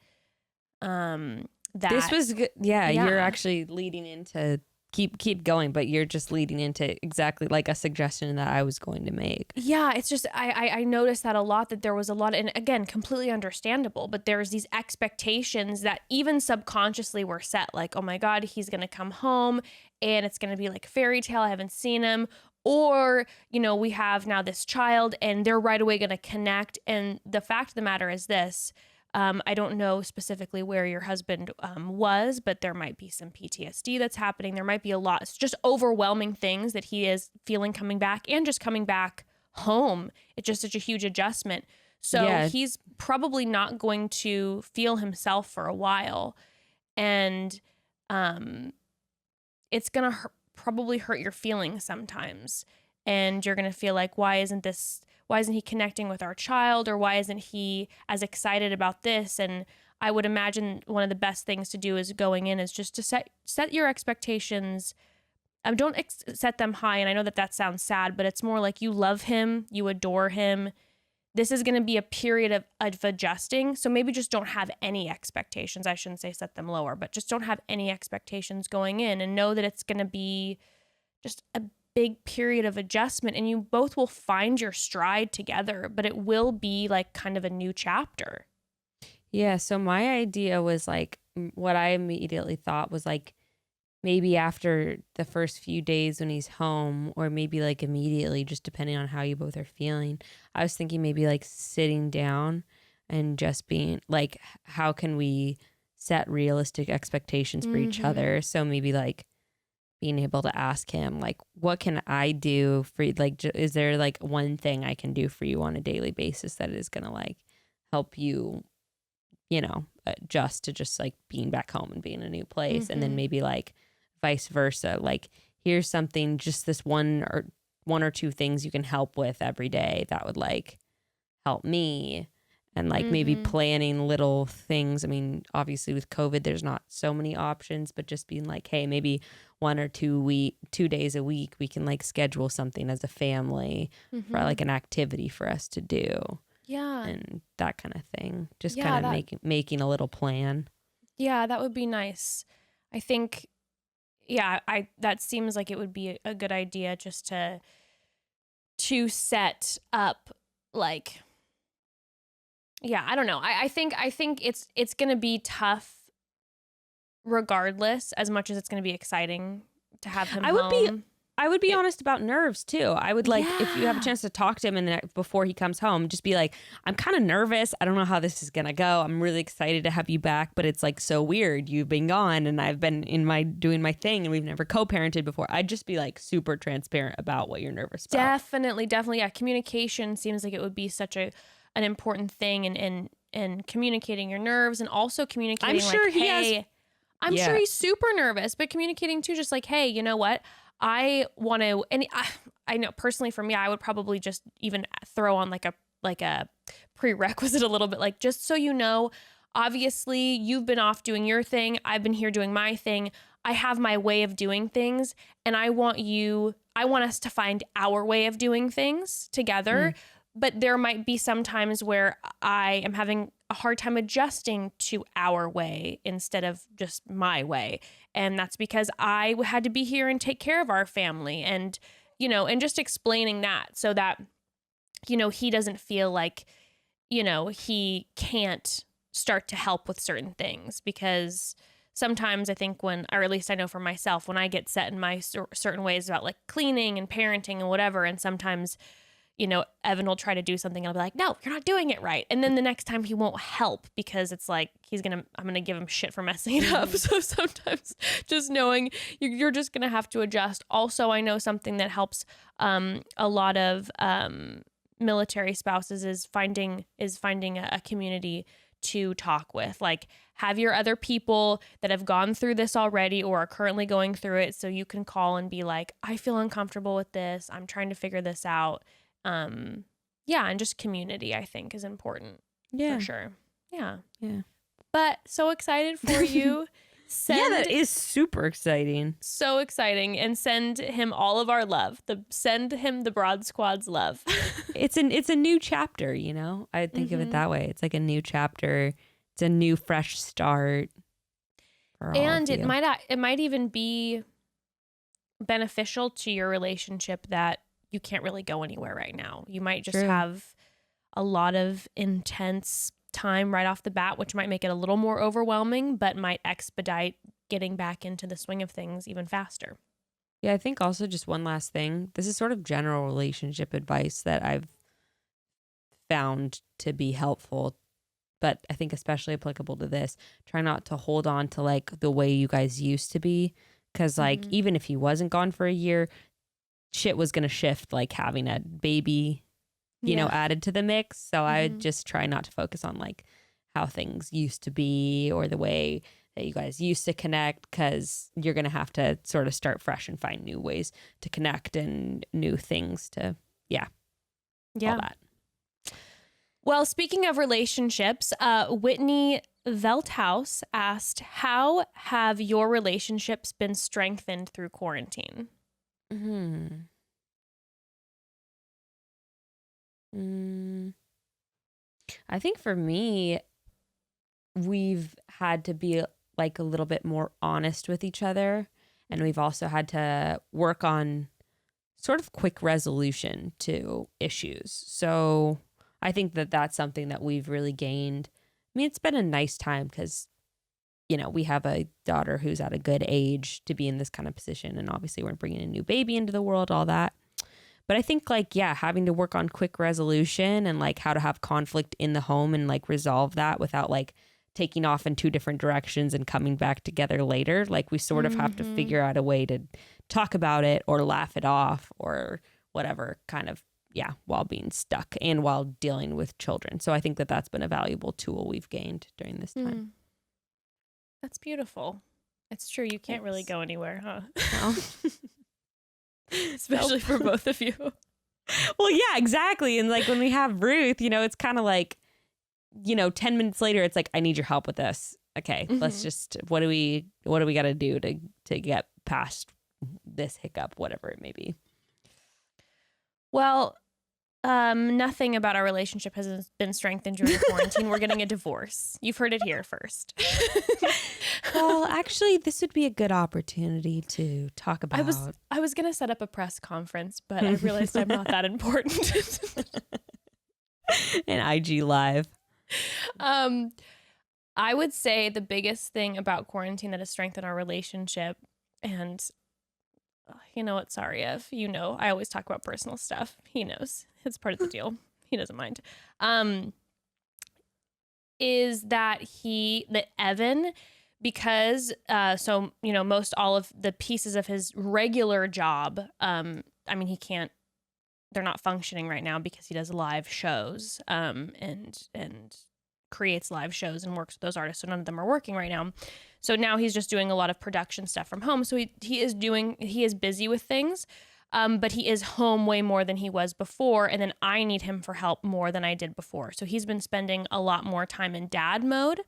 This was good. Yeah, you're actually leading into keep going, but you're just leading into exactly like a suggestion that I was going to make. Yeah, it's just I noticed that a lot, that there was a lot, and again, completely understandable, but there's these expectations that even subconsciously were set, like, oh my God, he's gonna come home and it's gonna be like fairy tale, I haven't seen him. Or, we have now this child and they're right away going to connect. And the fact of the matter is this, I don't know specifically where your husband was, but there might be some PTSD that's happening. There might be a lot, it's just overwhelming things that he is feeling coming back, and just coming back home. It's just such a huge adjustment. So he's probably not going to feel himself for a while. And it's going to probably hurt your feelings sometimes, and you're gonna feel like, why isn't he connecting with our child, or why isn't he as excited about this? And I would imagine one of the best things to do is going in is just to set your expectations. Don't set them high, and I know that sounds sad, but it's more like you love him, you adore him. This is going to be a period of adjusting. So maybe just don't have any expectations. I shouldn't say set them lower, but just don't have any expectations going in, and know that it's going to be just a big period of adjustment, and you both will find your stride together, but it will be like kind of a new chapter. Yeah. So my idea was like, what I immediately thought was like, maybe after the first few days when he's home, or maybe like immediately, just depending on how you both are feeling. I was thinking maybe like sitting down and just being like, how can we set realistic expectations for each other? So maybe like being able to ask him, like, what can I do for you? Like, is there like one thing I can do for you on a daily basis that is going to like help you, adjust to just like being back home and being in a new place. And then maybe like vice versa. Like, here's something, just this one or two things you can help with every day that would like help me. And like maybe planning little things. I mean, obviously with COVID, there's not so many options, but just being like, hey, maybe 1 or 2 days a week, we can like schedule something as a family for like an activity for us to do. Yeah. And that kind of thing. Just kind of making a little plan. Yeah, that would be nice. I think, that seems like it would be a good idea, just to set up like, I don't know. I think it's going to be tough regardless, as much as it's going to be exciting to have him home. I would be honest about nerves too. I would like, if you have a chance to talk to him before he comes home, just be like, I'm kind of nervous. I don't know how this is going to go. I'm really excited to have you back, but it's like so weird. You've been gone and I've been doing my thing and we've never co-parented before. I'd just be like super transparent about what you're nervous about. Definitely. Yeah. Communication seems like it would be such an important thing in communicating your nerves, and also communicating I'm sure he's super nervous, but communicating too, just like, hey, you know what? I want to, and I know personally for me, I would probably just even throw on like a prerequisite a little bit, like, just so you know, obviously you've been off doing your thing. I've been here doing my thing. I have my way of doing things, and I want us to find our way of doing things together. But there might be some times where I am having a hard time adjusting to our way instead of just my way. And that's because I had to be here and take care of our family, and, and just explaining that so that, he doesn't feel like, he can't start to help with certain things. Because sometimes I think or at least I know for myself, when I get set in my certain ways about like cleaning and parenting and whatever, and sometimes, Evan will try to do something and I'll be like, no, you're not doing it right. And then the next time he won't help because it's like, I'm going to give him shit for messing it up. So sometimes just knowing you're just going to have to adjust. Also, I know something that helps a lot of military spouses is finding a community to talk with. Like, have your other people that have gone through this already or are currently going through it, so you can call and be like, I feel uncomfortable with this. I'm trying to figure this out. And just community, I think, is important. Yeah, for sure. Yeah. But so excited for you. That is super exciting. So exciting. And send him all of our love. Send him the Broad Squad's love. It's a new chapter, I think of it that way. It's like a new chapter. It's a new fresh start. And it might even be beneficial to your relationship that you can't really go anywhere right now. You might just have a lot of intense time right off the bat, which might make it a little more overwhelming, but might expedite getting back into the swing of things even faster. Yeah, I think also just one last thing. This is sort of general relationship advice that I've found to be helpful, but I think especially applicable to this. Try not to hold on to like the way you guys used to be, because like even if he wasn't gone for a year, shit was going to shift, like having a baby, added to the mix. So I would just try not to focus on like how things used to be or the way that you guys used to connect, because you're going to have to sort of start fresh and find new ways to connect and new things to, all that. Well, speaking of relationships, Whitney Velthouse asked, how have your relationships been strengthened through quarantine? I think for me, we've had to be like a little bit more honest with each other, and we've also had to work on sort of quick resolution to issues. So I think that that's something that we've really gained. I mean, it's been a nice time because, we have a daughter who's at a good age to be in this kind of position. And obviously we're bringing a new baby into the world, all that. But I think having to work on quick resolution and like how to have conflict in the home and like resolve that without like taking off in two different directions and coming back together later. Like we sort of have to figure out a way to talk about it or laugh it off or whatever kind of, while being stuck and while dealing with children. So I think that that's been a valuable tool we've gained during this time. That's beautiful. It's true. You can't really go anywhere, huh? No. Especially for both of you. Well, yeah, exactly. And like when we have Ruth, it's kind of like, 10 minutes later, it's like, I need your help with this. Okay, let's just, what do we got to do to get past this hiccup, whatever it may be? Well, nothing about our relationship has been strengthened during quarantine. We're getting a divorce. You've heard it here first. Well, actually, this would be a good opportunity to talk about. I was going to set up a press conference, but I realized I'm not that important. An IG Live. I would say the biggest thing about quarantine that has strengthened our relationship, and you know what, sorry if I always talk about personal stuff. He knows. It's part of the deal. He doesn't mind. Is that Evan, because most all of the pieces of his regular job, they're not functioning right now because he does live shows and creates live shows and works with those artists. So none of them are working right now. So now he's just doing a lot of production stuff from home. So he is busy with things, but he is home way more than he was before. And then I need him for help more than I did before. So he's been spending a lot more time in dad mode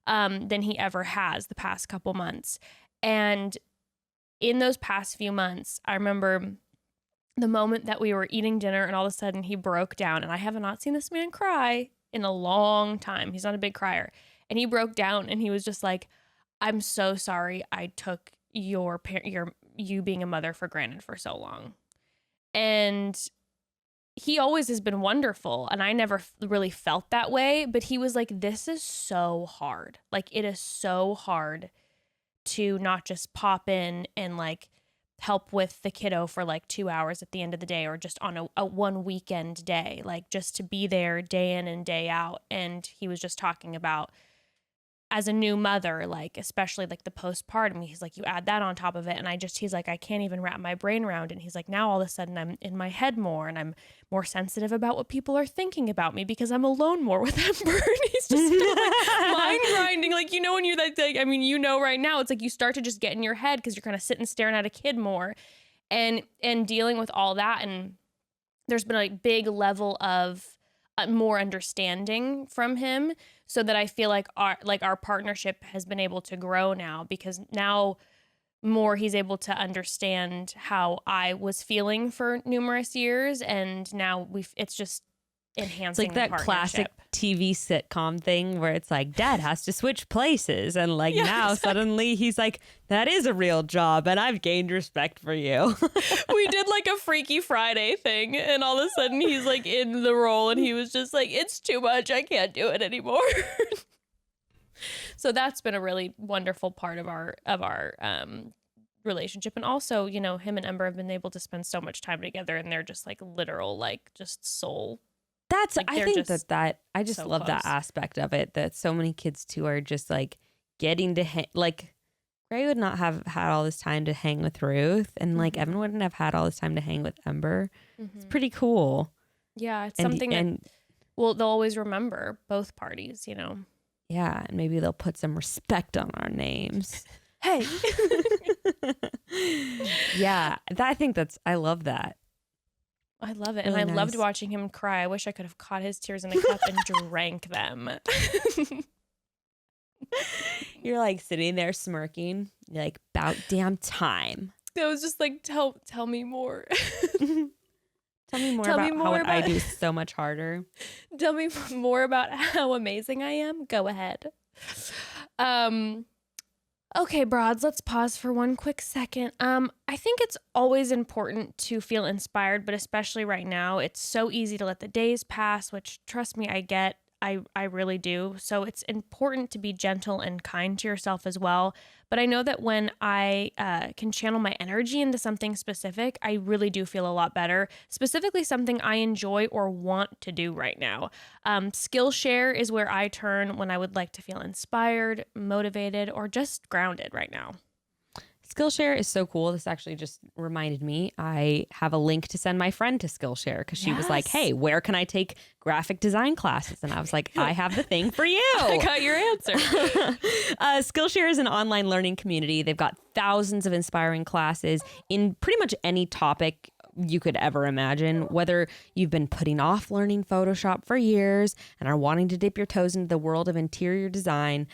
than he ever has the past couple months. And in those past few months, I remember the moment that we were eating dinner and all of a sudden he broke down, and I have not seen this man cry in a long time. He's not a big crier. And he broke down and he was just like, I'm so sorry I took you being a mother for granted for so long. And he always has been wonderful, and I never really felt that way, but he was like, this is so hard. Like, it is so hard to not just pop in and like help with the kiddo for like 2 hours at the end of the day, or just on a one weekend day, like just to be there day in and day out. And he was just talking about, as a new mother, like especially like the postpartum, he's like, you add that on top of it, and he's like, I can't even wrap my brain around it. And he's like, now all of a sudden I'm in my head more, and I'm more sensitive about what people are thinking about me because I'm alone more with Ember. And he's just like mind grinding, like, when you're like, right now it's like you start to just get in your head because you're kind of sitting staring at a kid more, and dealing with all that. And there's been a big level of more understanding from him, so that I feel like our partnership has been able to grow now, because now more he's able to understand how I was feeling for numerous years, and now it's just enhancing. It's like that classic TV sitcom thing where it's like dad has to switch places, and like now suddenly he's like, that is a real job and I've gained respect for you. We did like a Freaky Friday thing, and all of a sudden he's like in the role, and he was just like, it's too much, I can't do it anymore. So that's been a really wonderful part of our relationship. And also, him and Ember have been able to spend so much time together, and they're just like literal, like just soul. That's, like, I think that I just so love close. that aspect of it, that so many kids too are just like getting to like Gray would not have had all this time to hang with Ruth, and like Evan wouldn't have had all this time to hang with Ember. It's pretty cool. Yeah, it's something that they'll always remember, both parties, Yeah, and maybe they'll put some respect on our names. Hey. Yeah, I love that. I love it. Really And I loved nice. watching him cry. I wish I could have caught his tears in a cup and drank them. You're like sitting there smirking. You're like, about damn time. It was just like, tell me more. Tell me more about how I do so much harder. Tell me more about how amazing I am. Go ahead. Okay, Broads, let's pause for one quick second. I think it's always important to feel inspired, but especially right now, it's so easy to let the days pass, which, trust me, I get. I really do. So it's important to be gentle and kind to yourself as well. But I know that when I can channel my energy into something specific, I really do feel a lot better. Specifically, something I enjoy or want to do right now. Skillshare is where I turn when I would like to feel inspired, motivated, or just grounded right now. Skillshare is so cool. This actually just reminded me. I have a link to send my friend to Skillshare because she was like, hey, where can I take graphic design classes? And I was like, I have the thing for you. I got your answer. Skillshare is an online learning community. They've got thousands of inspiring classes in pretty much any topic you could ever imagine, whether you've been putting off learning Photoshop for years and are wanting to dip your toes into the world of interior design.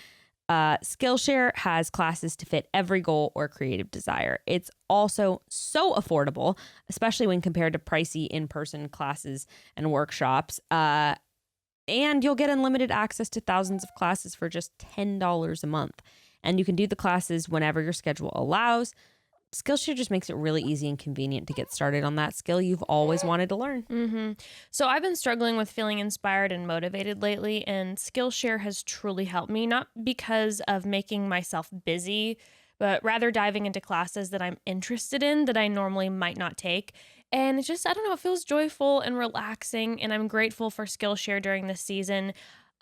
Skillshare has classes to fit every goal or creative desire. It's also so affordable, especially when compared to pricey in-person classes and workshops. And you'll get unlimited access to thousands of classes for just $10 a month. And you can do the classes whenever your schedule allows. Skillshare just makes it really easy and convenient to get started on that skill you've always wanted to learn. Mm-hmm. So I've been struggling with feeling inspired and motivated lately, and Skillshare has truly helped me, not because of making myself busy, but rather diving into classes that I'm interested in that I normally might not take. And it's just, I don't know, it feels joyful and relaxing, and I'm grateful for Skillshare during this season.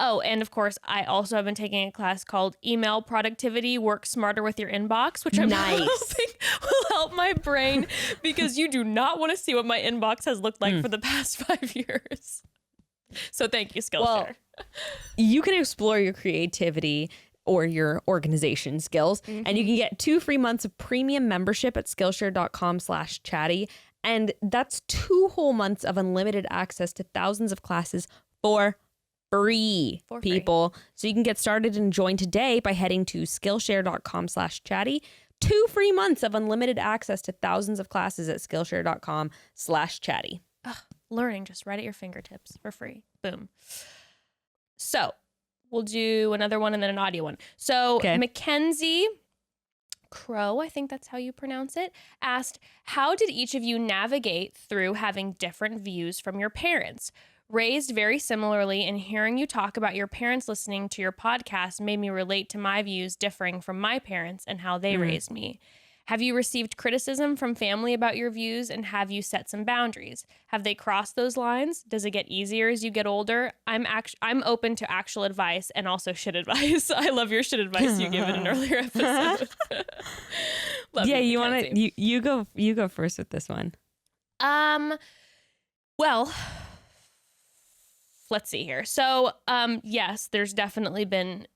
Oh, and of course, I also have been taking a class called Email Productivity, Work Smarter with Your Inbox, which I'm hoping will help my brain because you do not want to see what my inbox has looked like for the past 5 years. So thank you, Skillshare. Well, you can explore your creativity or your organization skills, and you can get 2 free months of premium membership at Skillshare.com/chatty. And that's 2 whole months of unlimited access to thousands of classes for free, people. So you can get started and join today by heading to Skillshare.com/chatty. 2 free months of unlimited access to thousands of classes at Skillshare.com/chatty. Learning just right at your fingertips for free. Boom. So we'll do another one and then an audio one. So Mackenzie Crow, I think that's how you pronounce it, asked, how did each of you navigate through having different views from your parents? Raised very similarly, and hearing you talk about your parents listening to your podcast made me relate to my views differing from my parents and how they raised me. Have you received criticism from family about your views, and have you set some boundaries? Have they crossed those lines? Does it get easier as you get older? I'm open to actual advice and also shit advice. I love your shit advice you gave in an earlier episode. You want to you go first with this one. Well, let's see here. So, yes, there's definitely been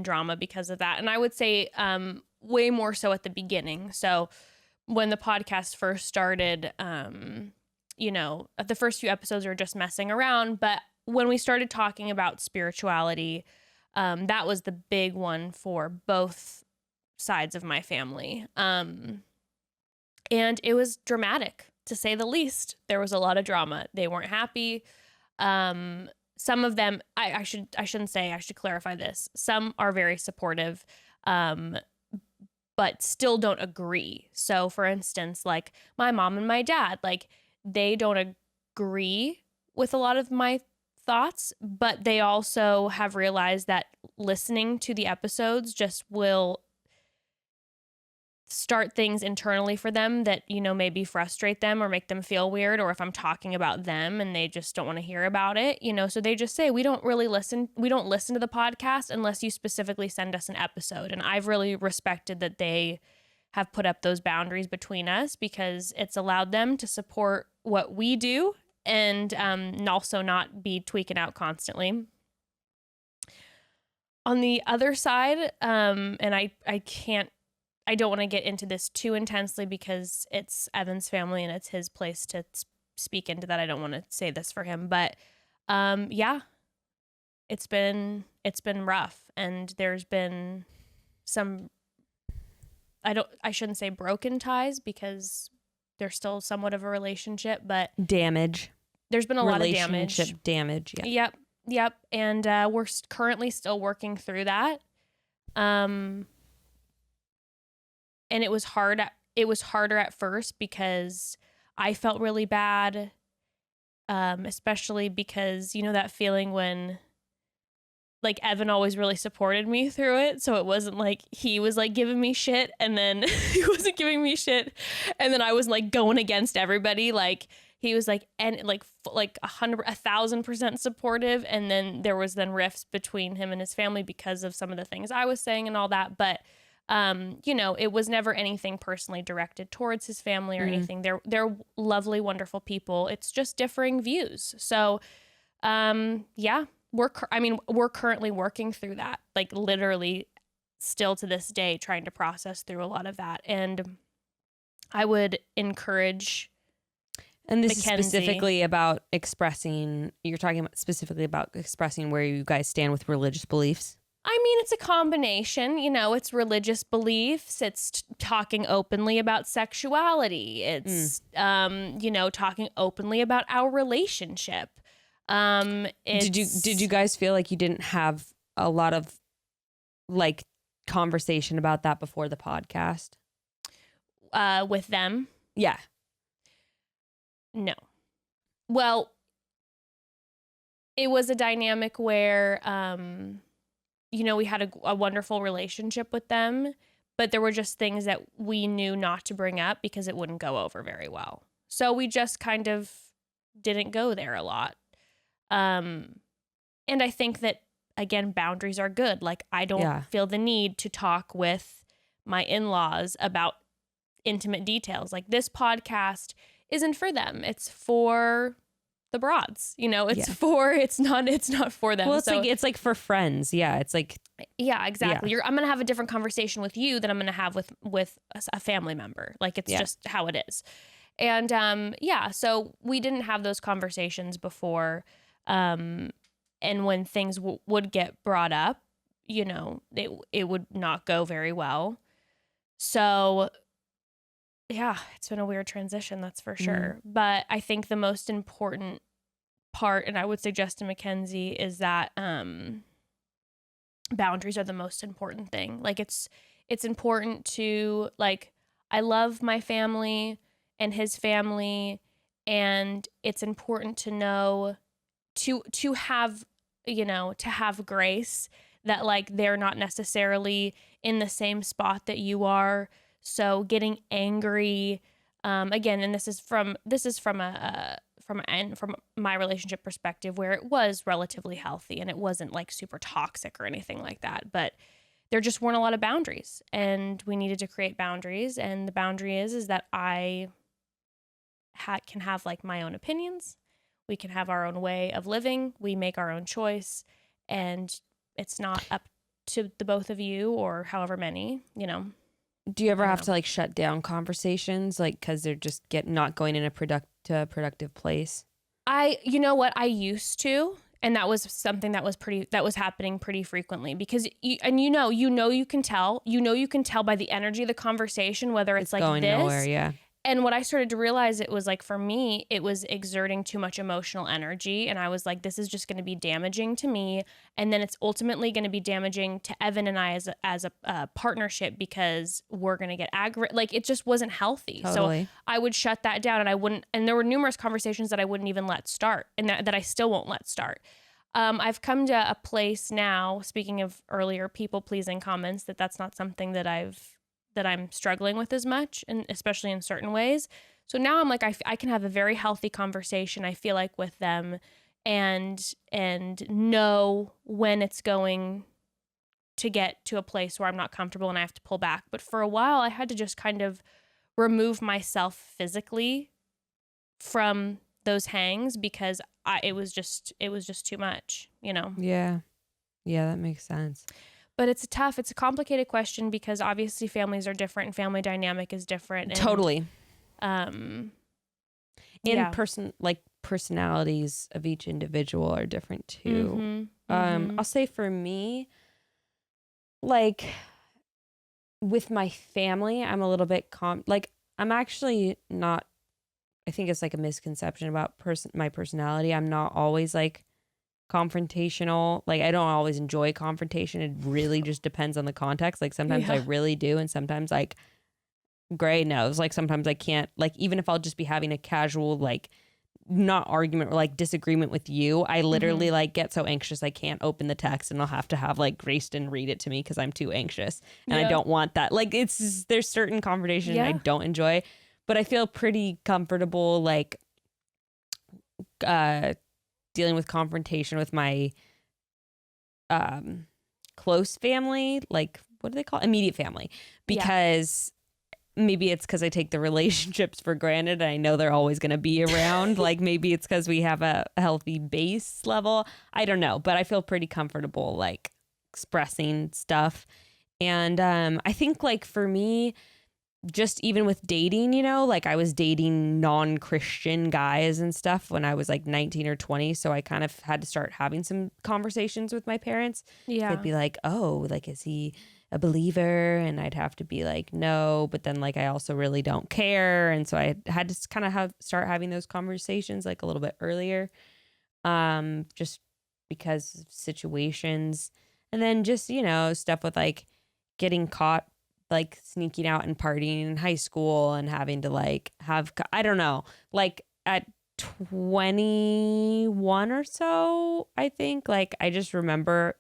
drama because of that. And I would say way more so at the beginning. So when the podcast first started, the first few episodes were just messing around. But when we started talking about spirituality, that was the big one for both sides of my family. And it was dramatic, to say the least. There was a lot of drama. They weren't happy. Some of them, I should clarify this. Some are very supportive, but still don't agree. So for instance, like my mom and my dad, like they don't agree with a lot of my thoughts, but they also have realized that listening to the episodes just will start things internally for them that, maybe frustrate them or make them feel weird, or if I'm talking about them and they just don't want to hear about it, so they just say, we don't listen to the podcast unless you specifically send us an episode. And I've really respected that they have put up those boundaries between us because it's allowed them to support what we do and also not be tweaking out constantly. On the other side, and I don't want to get into this too intensely because it's Evan's family and it's his place to speak into that. I don't want to say this for him, but it's been rough, and there's been some, I shouldn't say broken ties because there's still somewhat of a relationship, but damage. There's been a lot of relationship damage. Yeah. Yep. And we're currently still working through that. And it was hard. It was harder at first because I felt really bad, especially because, that feeling when like Evan always really supported me through it. So it wasn't like he was like giving me shit and then he wasn't giving me shit. And then I was like going against everybody. Like he was like, and like 1,000% supportive. And then there was then rifts between him and his family because of some of the things I was saying and all that. But, you know, it was never anything personally directed towards his family or anything. They're lovely, wonderful people. It's just differing views. So, yeah. We're currently working through that, like literally still to this day, trying to process through a lot of that. And I would encourage. And this Mackenzie. is specifically about expressing, you're talking about specifically about expressing where you guys stand with religious beliefs. I mean, it's a combination, you know, it's religious beliefs. It's talking openly about sexuality. It's, you know, talking openly about our relationship. Did you guys feel like you didn't have a lot of like conversation about that before the podcast? With them? Yeah. No. Well, it was a dynamic where, you know, we had a wonderful relationship with them, but there were just things that we knew not to bring up because it wouldn't go over very well. So we just kind of didn't go there a lot. And I think that, again, boundaries are good. Like, I don't feel the need to talk with my in-laws about intimate details. Like, this podcast isn't for them. It's for the broads, you know, it's not for them. Well, it's like for friends. Yeah. It's like, yeah, exactly. I'm going to have a different conversation with you than I'm going to have with a family member. Like, it's just how it is. And, so we didn't have those conversations before. And when things would get brought up, you know, it would not go very well. So yeah, it's been a weird transition, that's for sure. But I think the most important part, and I would suggest to Mackenzie, is that boundaries are the most important thing. Like, it's important to, like, I love my family and his family, and it's important to know to have, you know, to have grace that, like, they're not necessarily in the same spot that you are. So getting angry, again, and this is from my relationship perspective, where it was relatively healthy and it wasn't like super toxic or anything like that, but there just weren't a lot of boundaries, and we needed to create boundaries. And the boundary is that I can have like my own opinions. We can have our own way of living. We make our own choice, and it's not up to the both of you or however many, you know. Do you ever have to like shut down conversations, like, because they're just not going in a productive place? You know what, I used to, and that was something that was happening pretty frequently, because you can tell by the energy of the conversation whether it's like going this. Nowhere, yeah. And what I started to realize, it was like, for me, it was exerting too much emotional energy. And I was like, this is just going to be damaging to me. And then it's ultimately going to be damaging to Evan and I as a partnership, because we're going to get aggravated. Like, it just wasn't healthy. Totally. So I would shut that down, and there were numerous conversations that I wouldn't even let start, and that I still won't let start. I've come to a place now, speaking of earlier people pleasing comments, that's not something that I'm struggling with as much, and especially in certain ways. So now I'm like, I can have a very healthy conversation, I feel like, with them, and know when it's going to get to a place where I'm not comfortable and I have to pull back. But for a while, I had to just kind of remove myself physically from those hangs, because it was just too much, you know? Yeah. Yeah, that makes sense. But it's a complicated question, because obviously families are different and family dynamic is different. And, totally. Yeah. Personalities of each individual are different too. I'll say for me, like, with my family, I'm a little bit I'm actually not, I think it's like a misconception about my personality. I'm not always like confrontational. Like, I don't always enjoy confrontation. It really just depends on the context. Like, sometimes I really do, and sometimes, like, gray knows. Like, sometimes I can't, like, even if I'll just be having a casual, like, not argument or like disagreement with you, I literally like get so anxious I can't open the text, and I'll have to have like Grayston read it to me because I'm too anxious, and I don't want that. Like there's certain conversation I don't enjoy, but I feel pretty comfortable like dealing with confrontation with my close family, like what do they call it? Immediate family, because maybe it's because I take the relationships for granted and I know they're always going to be around. Like maybe it's because we have a healthy base level. I don't know, but I feel pretty comfortable like expressing stuff. And I think like for me, just even with dating, you know, like I was dating non-Christian guys and stuff when I was like 19 or 20. So I kind of had to start having some conversations with my parents. Yeah. They'd be like, oh, like, is he a believer? And I'd have to be like, no, but then like I also really don't care. And so I had to kind of start having those conversations like a little bit earlier, just because of situations. And then just, you know, stuff with like getting caught like sneaking out and partying in high school and having to like have, I don't know, like at 21 or so, I think, like I just remember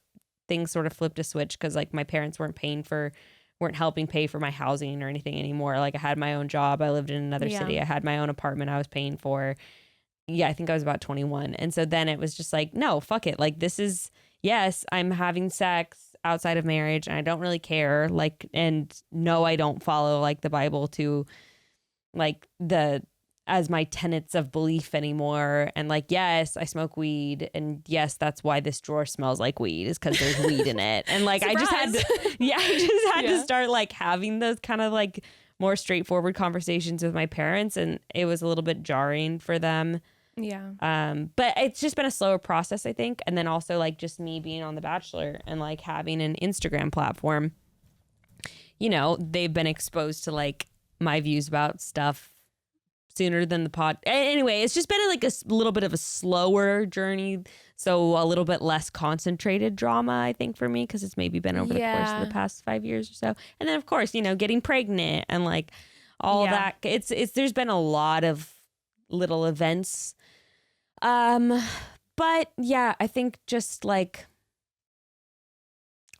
things sort of flipped a switch because like my parents weren't helping pay for my housing or anything anymore. Like I had my own job. I lived in another city. I had my own apartment I was paying for. Yeah, I think I was about 21. And so then it was just like, no, fuck it. Like this is, yes, I'm having sex outside of marriage and I don't really care. Like, and no, I don't follow like the Bible to like as my tenets of belief anymore. And like, yes, I smoke weed. And yes, that's why this drawer smells like weed, is because there's weed in it. And like, I just had to start like having those kind of like more straightforward conversations with my parents. And it was a little bit jarring for them. Yeah. But it's just been a slower process, I think. And then also like just me being on The Bachelor and like having an Instagram platform, you know, they've been exposed to like my views about stuff sooner than the pod. Anyway, it's just been like a little bit of a slower journey. So a little bit less concentrated drama, I think, for me, because it's maybe been over the course of the past 5 years or so. And then, of course, you know, getting pregnant and like all that. It's there's been a lot of little events. But yeah, I think just like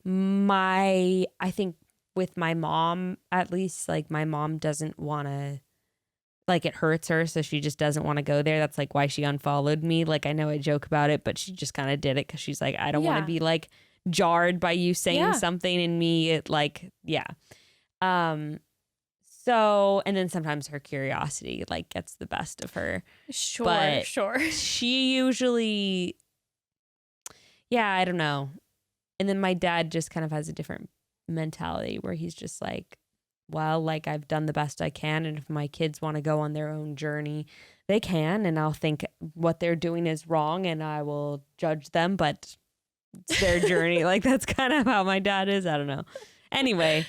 I think with my mom, at least, like my mom doesn't want to, like it hurts her, so she just doesn't want to go there. That's like why she unfollowed me. Like I know I joke about it, but she just kind of did it because she's like, I don't want to be like jarred by you saying something in me. It like, so, and then sometimes her curiosity like gets the best of her. Sure. She usually, I don't know. And then my dad just kind of has a different mentality where he's just like, well, like I've done the best I can. And if my kids want to go on their own journey, they can. And I'll think what they're doing is wrong and I will judge them, but it's their journey. Like that's kind of how my dad is. I don't know. Anyway,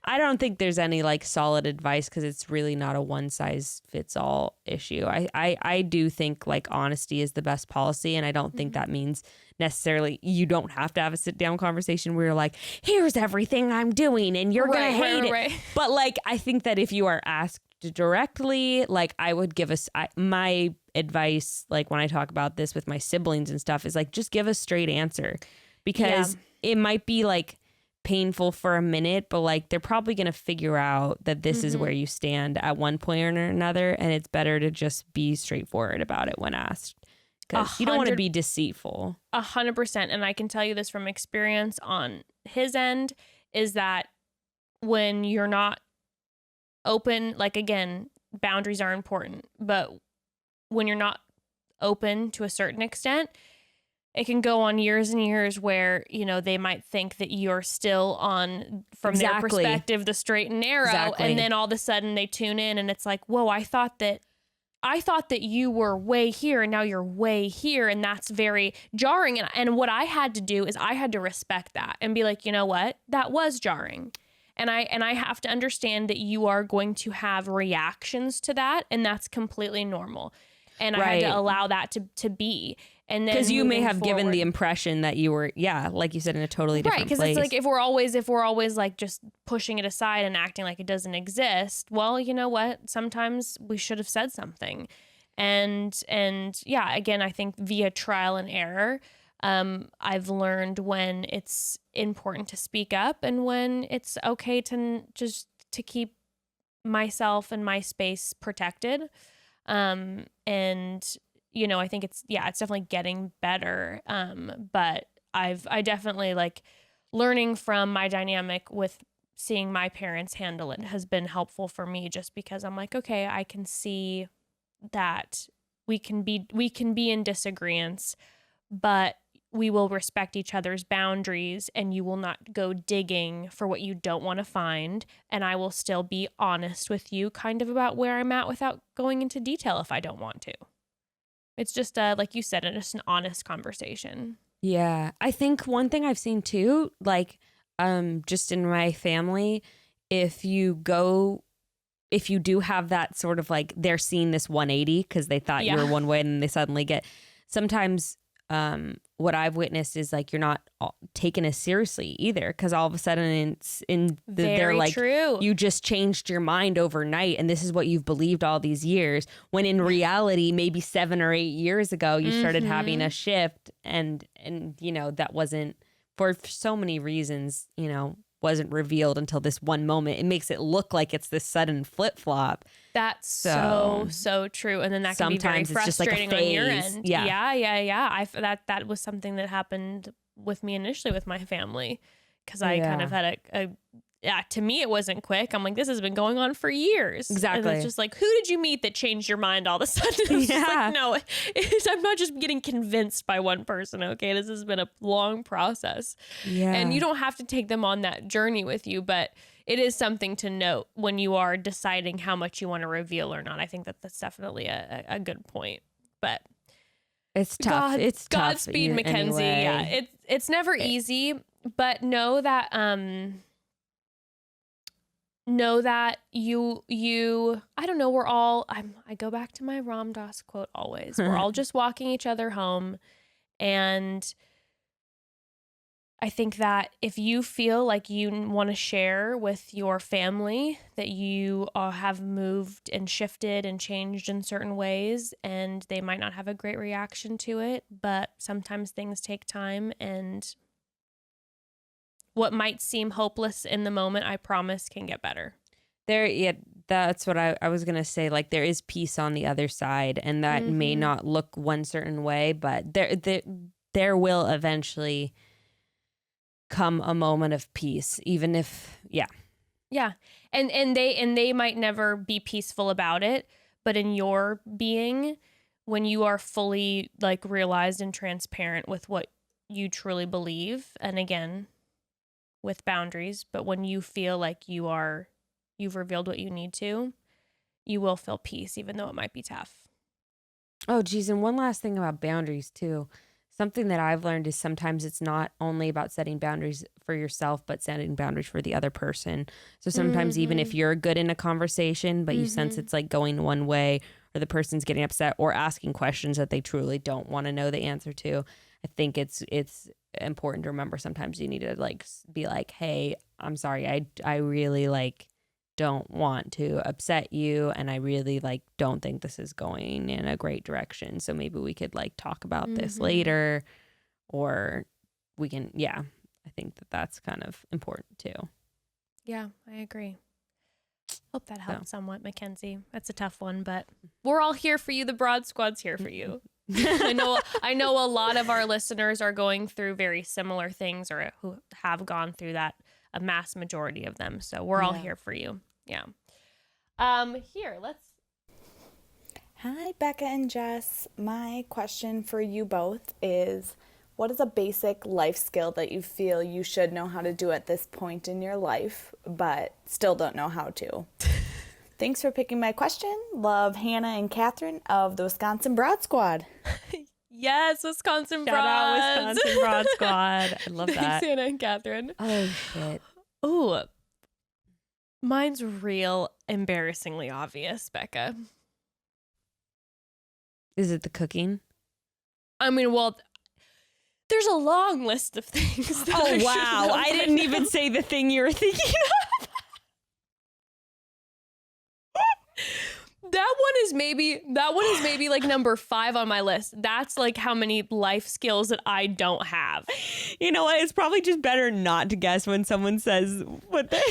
I don't think there's any like solid advice because it's really not a one size fits all issue. I do think like honesty is the best policy. And I don't think that means necessarily you don't have to have a sit down conversation where you're like, here's everything I'm doing and you're going to hate it. But like, I think that if you are asked directly, like I would give my advice, like when I talk about this with my siblings and stuff, is like, just give a straight answer because it might be like painful for a minute, but like they're probably going to figure out that this is where you stand at one point or another, and it's better to just be straightforward about it when asked because you don't want to be deceitful. 100%. And I can tell you this from experience on his end is that when you're not open, like again, boundaries are important, but when you're not open to a certain extent, it can go on years and years where, you know, they might think that you're still on, from their perspective, the straight and narrow. And then all of a sudden they tune in and it's like, whoa, I thought that you were way here and now you're way here. And that's very jarring. And what I had to do is I had to respect that and be like, you know what, that was jarring. And I have to understand that you are going to have reactions to that. And that's completely normal. And I had to allow that to be. And then because you may have given the impression that you were, like you said, in a totally different place. Right, because it's like if we're always like just pushing it aside and acting like it doesn't exist, well, you know what? Sometimes we should have said something. And yeah, again, I think via trial and error, I've learned when it's important to speak up and when it's okay to just to keep myself and my space protected. And I think it's definitely getting better. But I definitely like learning from my dynamic with seeing my parents handle it has been helpful for me, just because I'm like, okay, I can see that we can be in disagreements, but we will respect each other's boundaries, and you will not go digging for what you don't want to find. And I will still be honest with you kind of about where I'm at without going into detail if I don't want to. It's just, like you said, just an honest conversation. Yeah. I think one thing I've seen too, like, just in my family, if you do have that sort of like, they're seeing this 180 because they thought you were one way and then they suddenly get, sometimes what I've witnessed is like you're not taken as seriously either, because all of a sudden they're like, true. You just changed your mind overnight and this is what you've believed all these years, when in reality maybe 7 or 8 years ago you started having a shift and that wasn't, for so many reasons, wasn't revealed until this one moment. It makes it look like it's this sudden flip-flop. That's so true. And then that can be very frustrating on your end. Yeah. That was something that happened with me initially with my family, because I kind of had to me, it wasn't quick. I'm like, this has been going on for years. Exactly. And it's just like, who did you meet that changed your mind all of a sudden? It's just like, no, I'm not just getting convinced by one person. Okay. This has been a long process. Yeah. And you don't have to take them on that journey with you, but it is something to note when you are deciding how much you want to reveal or not. I think that's definitely a good point, but it's tough. It's tough. Godspeed, Mackenzie. Anyway. Yeah. It's never easy, but know that you I don't know, we're all, I go back to my Ram Dass quote always. We're all just walking each other home. And I think that if you feel like you want to share with your family that you have moved and shifted and changed in certain ways, and they might not have a great reaction to it, but sometimes things take time, and what might seem hopeless in the moment, I promise, can get better. That's what I was going to say. Like, there is peace on the other side, and that may not look one certain way, but there will eventually come a moment of peace, even if, Yeah. And they might never be peaceful about it, but in your being, when you are fully like realized and transparent with what you truly believe, and again, with boundaries, but when you feel like you've revealed what you need to, you will feel peace, even though it might be tough. Oh, geez. And one last thing about boundaries too. Something that I've learned is sometimes it's not only about setting boundaries for yourself, but setting boundaries for the other person. So sometimes even if you're good in a conversation, but you sense it's like going one way, or the person's getting upset or asking questions that they truly don't want to know the answer to, I think it's important to remember sometimes you need to like be like, hey, I'm sorry, I really like don't want to upset you, and I really like don't think this is going in a great direction, so maybe we could like talk about this later, or we can I think that's kind of important too. Yeah, I agree. Hope that helped somewhat, Mackenzie. That's a tough one, but we're all here for you. The Broad Squad's here for you. I know a lot of our listeners are going through very similar things, or who have gone through that, a mass majority of them. So we're all here for you. Yeah. Hi, Bekah and Jess. My question for you both is, what is a basic life skill that you feel you should know how to do at this point in your life, but still don't know how to? Thanks for picking my question. Love, Hannah and Catherine of the Wisconsin Broad Squad. Yes, Wisconsin Broads. Shout out Wisconsin Broad Squad. I love that. Thanks, Hannah and Catherine. Oh, shit. Ooh, mine's real embarrassingly obvious, Bekah. Is it the cooking? I mean, well, there's a long list of things. Oh, wow. I didn't even say the thing you were thinking of. That one is maybe like number 5 on my list. That's like how many life skills that I don't have. You know what? It's probably just better not to guess when someone says what they.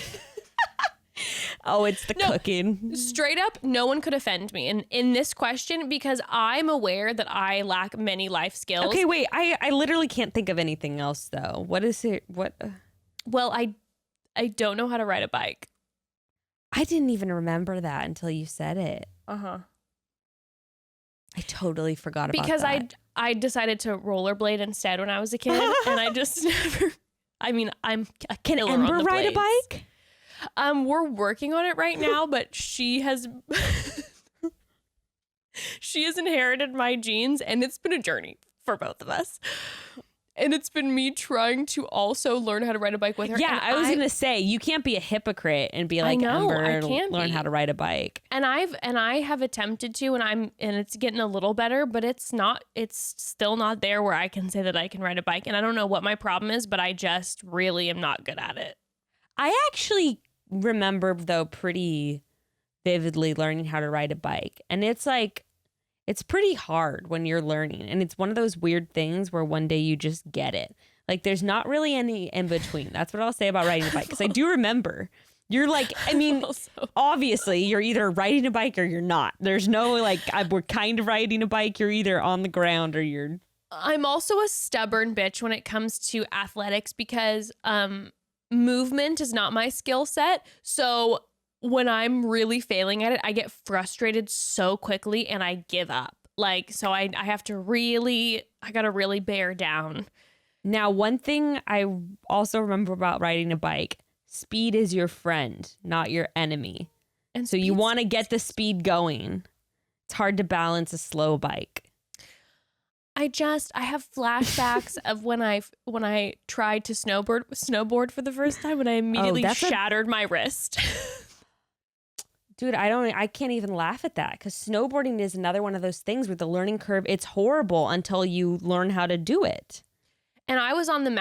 Oh, it's the cooking. Straight up, no one could offend me in this question because I'm aware that I lack many life skills. Okay, wait. I literally can't think of anything else though. What is it? What? Well, I don't know how to ride a bike. I didn't even remember that until you said it. Uh-huh. I totally forgot about because that. I decided to rollerblade instead when I was a kid, and I just never. I mean, I'm a killer Can Ember on the ride a blades. bike? We're working on it right now, but she has inherited my genes, and it's been a journey for both of us. And it's been me trying to also learn how to ride a bike with her. Yeah, and I was gonna say you can't be a hypocrite and be like Ember and learn how to ride a bike. And I have attempted to, and it's getting a little better, but it's still not there where I can say that I can ride a bike. And I don't know what my problem is, but I just really am not good at it. I actually remember though pretty vividly learning how to ride a bike, and it's like it's pretty hard when you're learning, and it's one of those weird things where one day you just get it. Like there's not really any in between. That's what I'll say about riding a bike, because I do remember you're like, I mean, obviously you're either riding a bike or you're not. There's no like we're kind of riding a bike. You're either on the ground or you're. I'm also a stubborn bitch when it comes to athletics because movement is not my skill set. So when I'm really failing at it, I get frustrated so quickly and I give up. Like, so I have to I gotta really bear down. Now, one thing I also remember about riding a bike, speed is your friend, not your enemy. And so you want to get the speed going. It's hard to balance a slow bike. I have flashbacks of when I tried to snowboard for the first time and I immediately shattered my wrist. Dude, I can't even laugh at that because snowboarding is another one of those things where the learning curve, it's horrible until you learn how to do it. And I was on that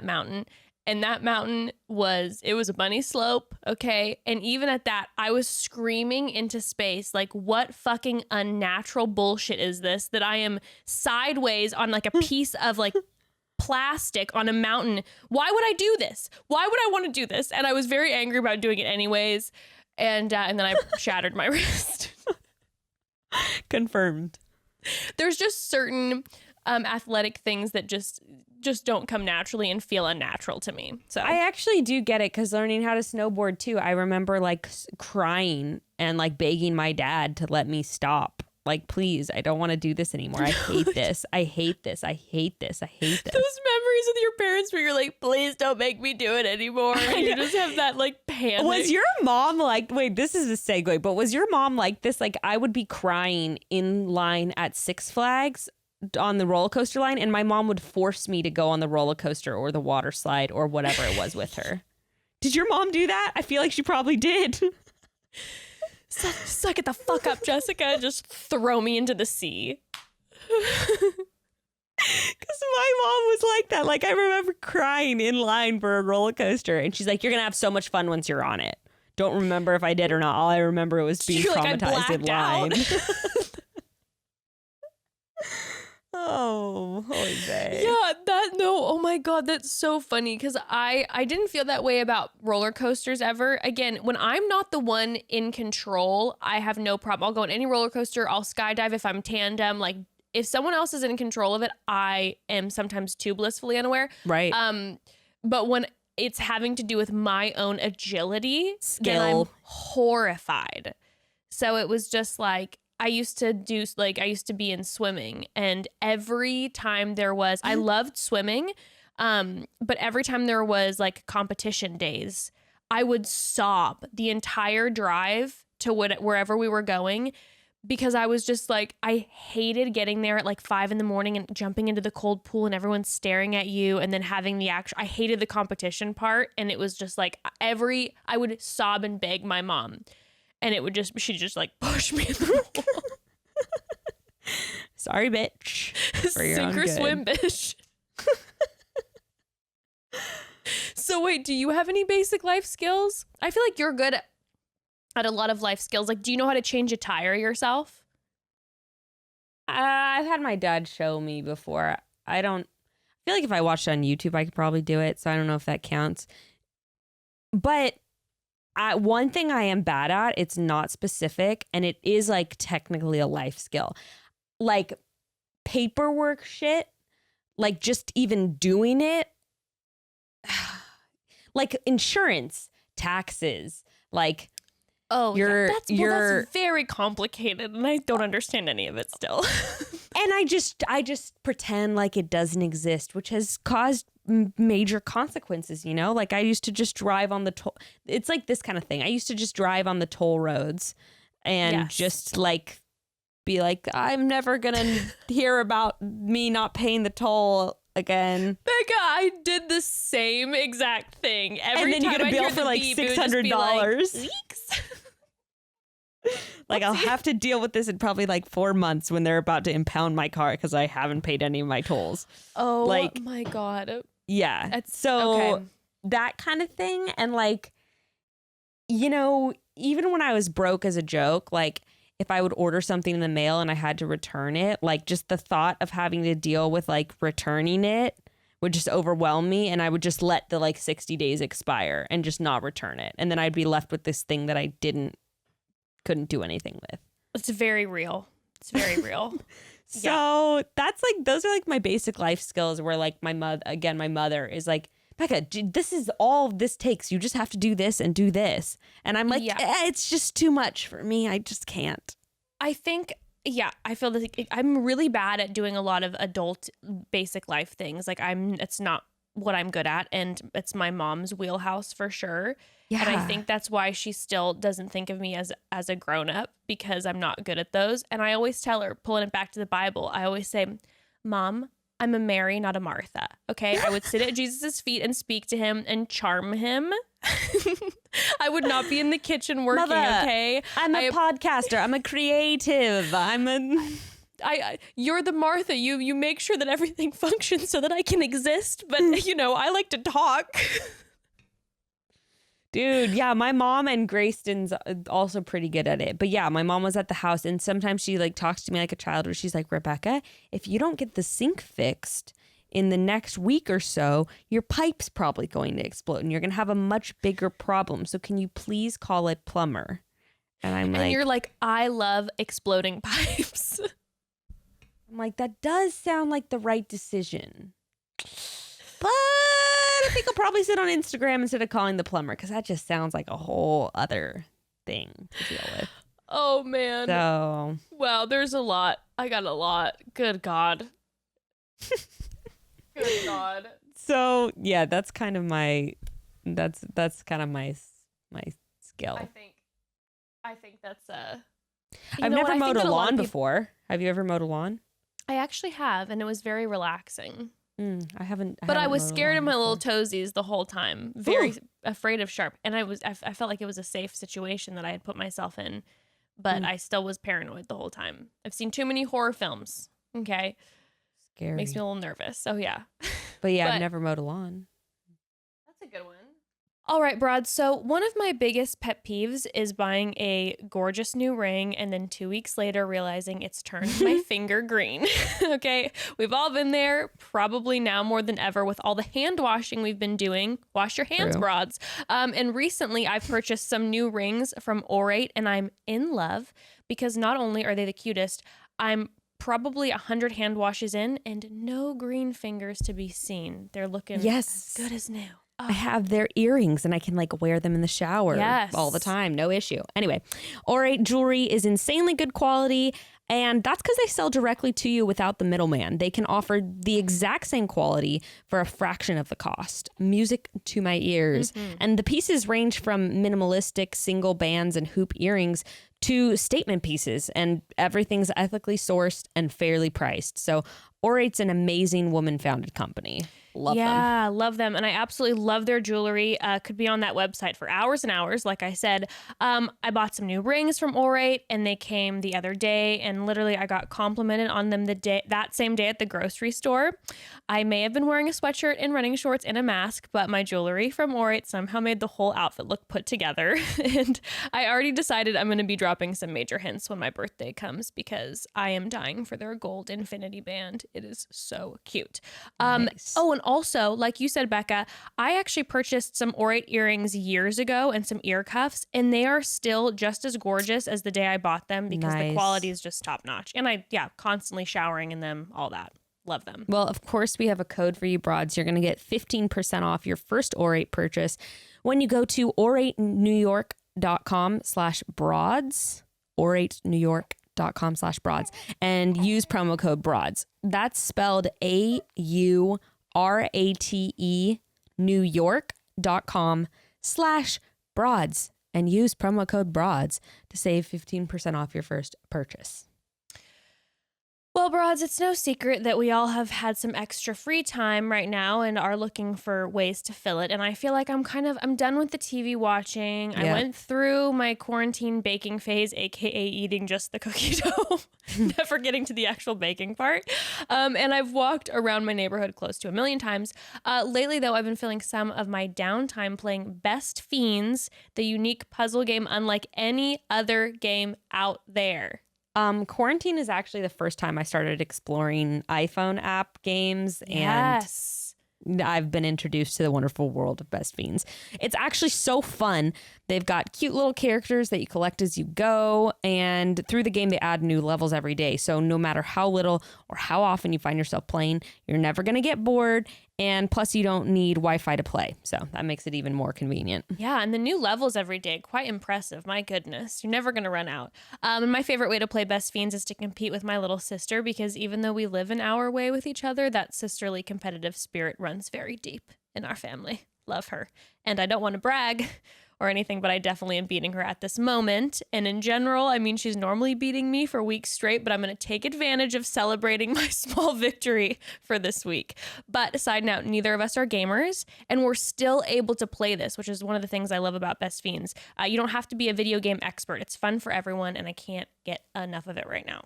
mountain, and that mountain was a bunny slope, okay? And even at that, I was screaming into space, like, what fucking unnatural bullshit is this that I am sideways on like a piece of like plastic on a mountain? Why would I do this? Why would I want to do this? And I was very angry about doing it anyways. And then I shattered my wrist. Confirmed. There's just certain athletic things that just don't come naturally and feel unnatural to me. So I actually do get it because learning how to snowboard too, I remember like crying and like begging my dad to let me stop. Like, please, I don't want to do this anymore. I hate this. I hate this. I hate this. I hate this. Those memories with your parents where you're like, please don't make me do it anymore. And you just have that like panic. Was your mom like, wait, this is a segue, but was your mom like this? Like I would be crying in line at Six Flags on the roller coaster line, and my mom would force me to go on the roller coaster or the water slide or whatever it was with her. Did your mom do that? I feel like she probably did. Suck it the fuck up, Jessica. Just throw me into the sea. Because my mom was like that. Like, I remember crying in line for a roller coaster, and she's like, you're going to have so much fun once you're on it. Don't remember if I did or not. All I remember was being traumatized in line. Oh, Jose. Yeah, oh my God, that's so funny because I didn't feel that way about roller coasters ever. Again, when I'm not the one in control, I have no problem. I'll go on any roller coaster, I'll skydive if I'm tandem. Like, if someone else is in control of it, I am sometimes too blissfully unaware. Right. But when it's having to do with my own agility, skill, then I'm horrified. So it was just like, I used to be in swimming, and every time I loved swimming, but every time there was like competition days, I would sob the entire drive to wherever we were going, because I was just like, I hated getting there at like 5 a.m. and jumping into the cold pool and everyone's staring at you, and then having I hated the competition part. And it was just like I would sob and beg my mom. And she'd just like push me in the pool. Sorry, bitch. Sink or swim, bitch. So wait, do you have any basic life skills? I feel like you're good at a lot of life skills. Like, do you know how to change a tire yourself? I've had my dad show me before. I feel like if I watched it on YouTube, I could probably do it. So I don't know if that counts. But one thing I am bad at, it's not specific, and it is like technically a life skill. Like paperwork shit, like just even doing it, like insurance, taxes, like that's very complicated, and I don't understand any of it still. And I just pretend like it doesn't exist, which has caused major consequences, you know? Like I used to just drive on the toll. It's like this kind of thing. I used to just drive on the toll roads and just like be like, I'm never gonna hear about me not paying the toll again. Bekah, I did the same exact thing. Every and then time you get a I bill hear for the like beep, it would just be $600. like, "Weeks?" Like I'll have to deal with this in probably like 4 months when they're about to impound my car because I haven't paid any of my tolls. Oh like, my God. Yeah. That's so okay. that kind of thing. And like, you know, even when I was broke as a joke, like if I would order something in the mail and I had to return it, like just the thought of having to deal with like returning it would just overwhelm me. And I would just let the like 60 days expire and just not return it. And then I'd be left with this thing that I couldn't do anything with. It's very real. It's very real. So that's like, those are like my basic life skills where like my mother is like, Bekah, this is all this takes. You just have to do this and do this. And I'm like, it's just too much for me. I just can't. I think, I feel like I'm really bad at doing a lot of adult basic life things. Like it's not what I'm good at. And it's my mom's wheelhouse for sure. Yeah. And I think that's why she still doesn't think of me as a grown up, because I'm not good at those. And I always tell her, pulling it back to the Bible, I always say, Mom, I'm a Mary, not a Martha. Okay. I would sit at Jesus' feet and speak to him and charm him. I would not be in the kitchen working. Mother, okay. I'm a podcaster. I'm a creative. You're the Martha. You make sure that everything functions so that I can exist. But you know, I like to talk. Dude, yeah, my mom and Grayston's also pretty good at it. But yeah, my mom was at the house and sometimes she like talks to me like a child where she's like, Rebecca, if you don't get the sink fixed in the next week or so, your pipe's probably going to explode and you're going to have a much bigger problem. So can you please call a plumber? And I'm like... And you're like, I love exploding pipes. I'm like, that does sound like the right decision. But I think I'll probably sit on Instagram instead of calling the plumber because that just sounds like a whole other thing to deal with. Oh, man. So. Wow, there's a lot. I got a lot. Good God. Good God. So, yeah, that's kind of my, that's kind of my skill. I think that's, I've never mowed a lawn before. Have you ever mowed a lawn? I actually have, and it was very relaxing. I haven't. But I was scared of my little toesies the whole time. Very afraid of sharp. And I felt like it was a safe situation that I had put myself in. But I still was paranoid the whole time. I've seen too many horror films. Okay. Scary. Makes me a little nervous. So yeah. But yeah, I've never mowed a lawn. That's a good one. All right, Broad. So one of my biggest pet peeves is buying a gorgeous new ring and then 2 weeks later realizing it's turned my finger green. Okay. We've all been there, probably now more than ever, with all the hand washing we've been doing. Wash your hands, Broads. And recently I've purchased some new rings from Orate and I'm in love because not only are they the cutest, I'm probably 100 hand washes in and no green fingers to be seen. They're looking as good as new. I have their earrings and I can like wear them in the shower all the time. No issue. Anyway, Orate jewelry is insanely good quality. And that's because they sell directly to you without the middleman. They can offer the exact same quality for a fraction of the cost. Music to my ears. Mm-hmm. And the pieces range from minimalistic single bands and hoop earrings to statement pieces. And everything's ethically sourced and fairly priced. So Orate's an amazing woman-founded company. Love them. Yeah, love them. And I absolutely love their jewelry. Could be on that website for hours and hours. Like I said, I bought some new rings from Orate and they came the other day. And literally I got complimented on them that same day at the grocery store. I may have been wearing a sweatshirt and running shorts and a mask, but my jewelry from Orate somehow made the whole outfit look put together. And I already decided I'm going to be dropping some major hints when my birthday comes because I am dying for their gold infinity band. It is so cute. Nice. Oh, and also, like you said, Bekah, I actually purchased some Orate earrings years ago and some ear cuffs, and they are still just as gorgeous as the day I bought them because the Nice. quality is just top notch. And constantly showering in them, all that. Love them. Well, of course, we have a code for you, broads. You're going to get 15% off your first Orate purchase when you go to oratenewyork.com/broads, oratenewyork.com/broads, and use promo code broads. That's spelled AURATE newyork.com/broads, and use promo code broads to save 15% off your first purchase. Well, broads, it's no secret that we all have had some extra free time right now and are looking for ways to fill it. And I feel like I'm done with the TV watching. I went through my quarantine baking phase, aka eating just the cookie dough, never getting to the actual baking part. And I've walked around my neighborhood close to 1 million times. Lately, though, I've been filling some of my downtime playing Best Fiends, the unique puzzle game unlike any other game out there. Quarantine is actually the first time I started exploring iPhone app games, Yes. and I've been introduced to the wonderful world of Best Fiends. It's actually so fun. They've got cute little characters that you collect as you go, and through the game they add new levels every day. So no matter how little or how often you find yourself playing, you're never going to get bored, and plus you don't need Wi-Fi to play. So that makes it even more convenient. Yeah, and the new levels every day, quite impressive. My goodness, you're never going to run out. And my favorite way to play Best Fiends is to compete with my little sister because even though we live an hour away with each other, that sisterly competitive spirit runs very deep in our family. Love her. And I don't want to brag or anything, but I definitely am beating her at this moment. And in general, I mean, she's normally beating me for weeks straight, but I'm going to take advantage of celebrating my small victory for this week. But side note, neither of us are gamers, and we're still able to play this, which is one of the things I love about Best Fiends. You don't have to be a video game expert. It's fun for everyone, and I can't get enough of it right now.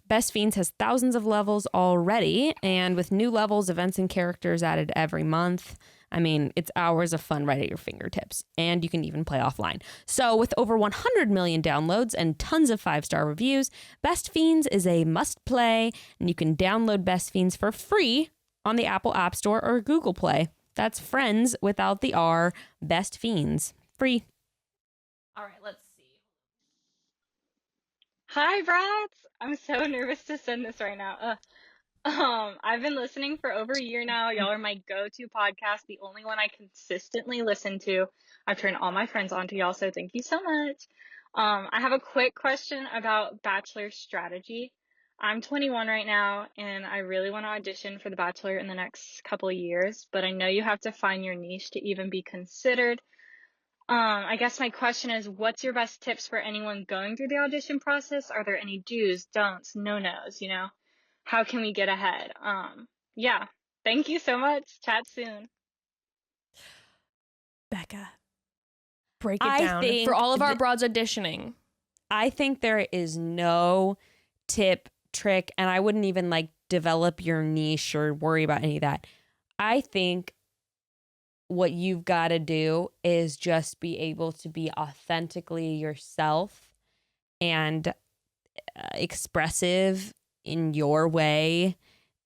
Best Fiends has thousands of levels already, and with new levels, events, and characters added every month. I mean, it's hours of fun right at your fingertips, and you can even play offline. So with over 100 million downloads and tons of 5-star reviews, Best Fiends is a must-play, and you can download Best Fiends for free on the Apple App Store or Google Play. That's friends without the R, Best Fiends. Free. All right, let's see. Hi, Broads. I'm so nervous to send this right now. I've been listening for over a year now. Y'all are my go-to podcast, the only one I consistently listen to. I've turned all my friends onto y'all, so thank you so much. I have a quick question about Bachelor strategy. I'm 21 right now, and I really want to audition for The Bachelor in the next couple of years, but I know you have to find your niche to even be considered. I guess my question is, what's your best tips for anyone going through the audition process? Are there any do's, don'ts, no-nos, you know? How can we get ahead? Yeah. Thank you so much. Chat soon. Bekah, break it I down think for all of our broads auditioning. I think there is no tip, trick, and I wouldn't even like develop your niche or worry about any of that. I think what you've got to do is just be able to be authentically yourself and expressive in your way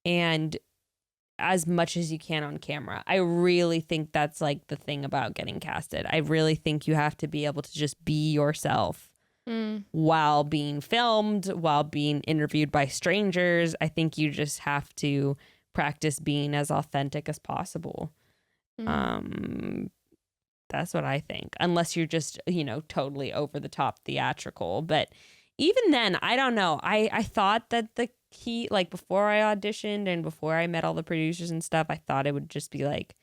and as much as you can on camera. I really think that's like the thing about getting casted. I really think you have to be able to just be yourself while being filmed, while being interviewed by strangers. I think you just have to practice being as authentic as possible. That's what I think. Unless you're just, totally over the top theatrical. But even then, I don't know. I thought that the key, like before I auditioned and before I met all the producers and stuff, I thought it would just be like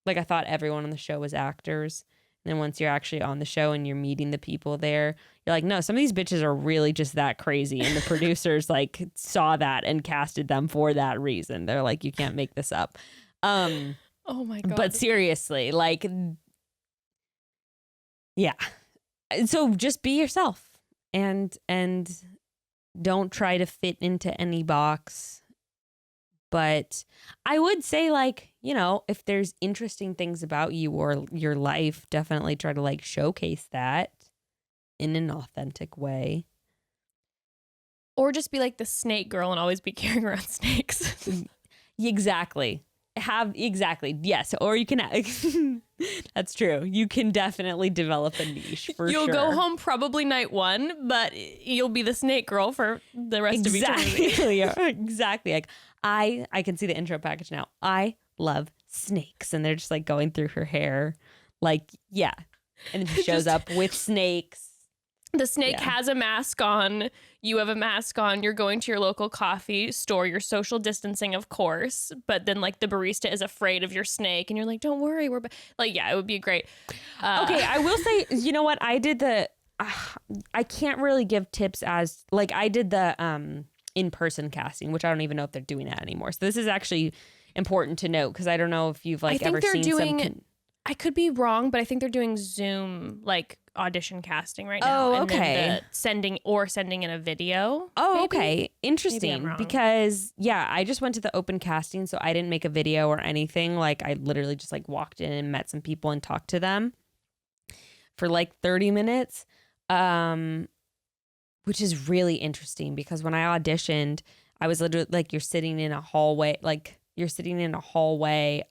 I thought everyone on the show was actors. And then once you're actually on the show and you're meeting the people there, you're like, no, some of these bitches are really just that crazy. And the producers like saw that and casted them for that reason. They're like, you can't make this up. Oh my God. But seriously, like, yeah. So just be yourself and don't try to fit into any box. But I would say, like, you know, if there's interesting things about you or your life, definitely try to like showcase that in an authentic way. Or just be like the snake girl and always be carrying around snakes. Exactly. Yes. Or you can, that's true. You can definitely develop a niche for You'll sure. go home probably night one, but you'll be the snake girl for the rest of eternity. Exactly. Like I can see the intro package now. I love snakes. And they're just like going through her hair. Like, yeah. And then she shows up with snakes. The snake has a mask on. You have a mask on. You're going to your local coffee store. You're social distancing, of course. But then, like, the barista is afraid of your snake. And you're like, don't worry. Like, yeah, it would be great. Okay, I will say, you know what? I did I can't really give tips as, like, I did the in-person casting, which I don't even know if they're doing that anymore. So this is actually important to note because I don't know if you've, like, ever seen some... I could be wrong, but I think they're doing Zoom, like, audition casting right now. Oh, okay. And then sending in a video. Oh, maybe? okay. Interesting. Maybe I'm wrong. Because, yeah, I just went to the open casting, so I didn't make a video or anything. Like, I literally just, like, walked in and met some people and talked to them for, like, 30 minutes, which is really interesting because when I auditioned, I was literally, like, you're sitting in a hallway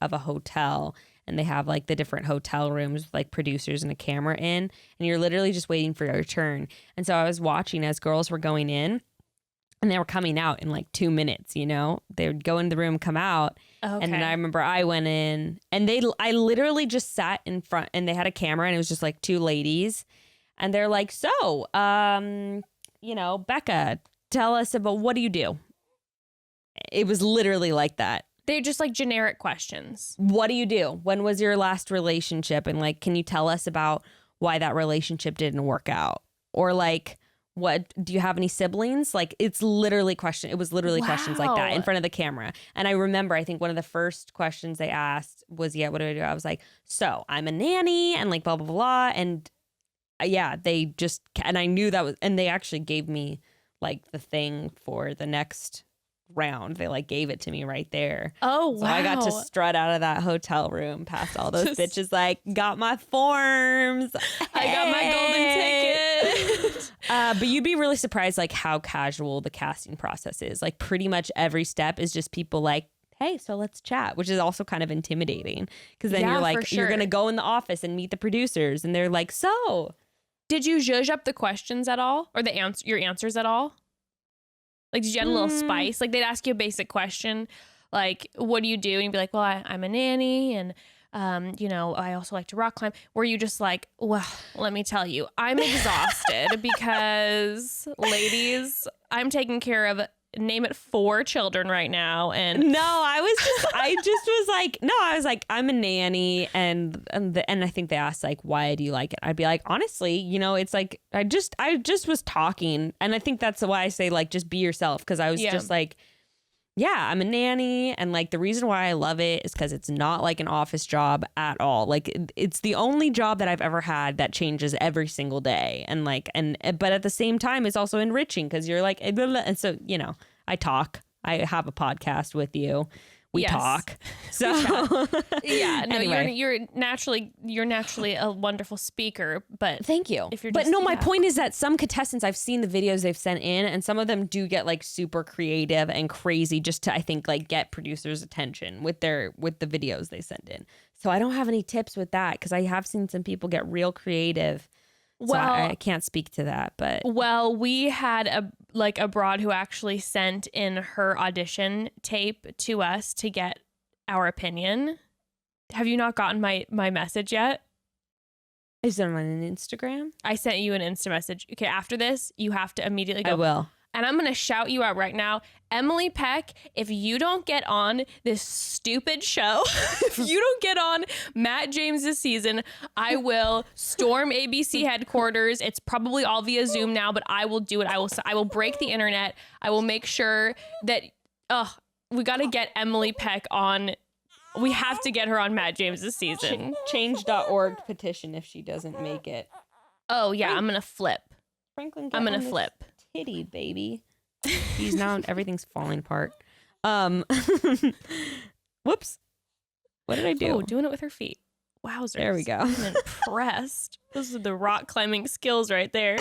of a hotel, and they have like the different hotel rooms with like producers and a camera in, and you're literally just waiting for your turn. And so I was watching as girls were going in and they were coming out in like 2 minutes, you know, they would go in the room, come out. Okay. And then I remember I went in and I literally just sat in front and they had a camera and it was just like 2 ladies and they're like, so, you know, Bekah, tell us about, what do you do? It was literally like that. They're just like generic questions. What do you do? When was your last relationship? And like, can you tell us about why that relationship didn't work out? Or like, what, do you have any siblings? Like, it was literally questions like that in front of the camera. And I remember, I think one of the first questions they asked was, what do I do? I was like, so I'm a nanny and like blah, blah, blah. And and I knew that was, and they actually gave me like the thing for the next round. They like gave it to me right there. Oh, wow. So I got to strut out of that hotel room past all those bitches, like, got my forms. I got my golden ticket. But you'd be really surprised like how casual the casting process is. Like pretty much every step is just people like, hey, so let's chat, which is also kind of intimidating because then you're like, you're going to go in the office and meet the producers and they're like, so. Did you zhuzh up the questions at all or your answers at all? Like, did you add a little spice? Like, they'd ask you a basic question, like, what do you do? And you'd be like, well, I'm a nanny, and, you know, I also like to rock climb. Were you just like, well, let me tell you, I'm exhausted because, ladies, I'm taking care of, name it, 4 children right now. And no, I was like, I'm a nanny. And I think they asked like, why do you like it? I'd be like, honestly, you know, it's like, I just was talking. And I think that's why I say like, just be yourself. Cause I was just like, yeah, I'm a nanny. And like, the reason why I love it is cause it's not like an office job at all. Like it's the only job that I've ever had that changes every single day. And like, but at the same time, it's also enriching cause you're like, blah, blah, and so, you know, I talk, I have a podcast with you. We talk. So yeah, no, anyway. you're naturally a wonderful speaker, but thank you. If you're my point is that some contestants, I've seen the videos they've sent in, and some of them do get like super creative and crazy just to, I think, like get producers' attention with the videos they send in. So I don't have any tips with that because I have seen some people get real creative. So I can't speak to that, but we had a broad who actually sent in her audition tape to us to get our opinion. Have you not gotten my message yet? Is it on an Instagram? I sent you an Insta message. Okay, after this, you have to immediately go. I will. And I'm going to shout you out right now. Emily Peck, if you don't get on this stupid show, if you don't get on Matt James' season, I will storm ABC headquarters. It's probably all via Zoom now, but I will do it. I will break the internet. I will make sure that, we got to get Emily Peck on We have to get her on Matt James's season. Change.org petition if she doesn't make it. Oh yeah, I'm gonna flip. Franklin, I'm gonna flip. Titty, baby. He's now everything's falling apart. Whoops. What did I do? Oh, doing it with her feet. Wowzers. There we go. I'm impressed. Those are the rock climbing skills right there.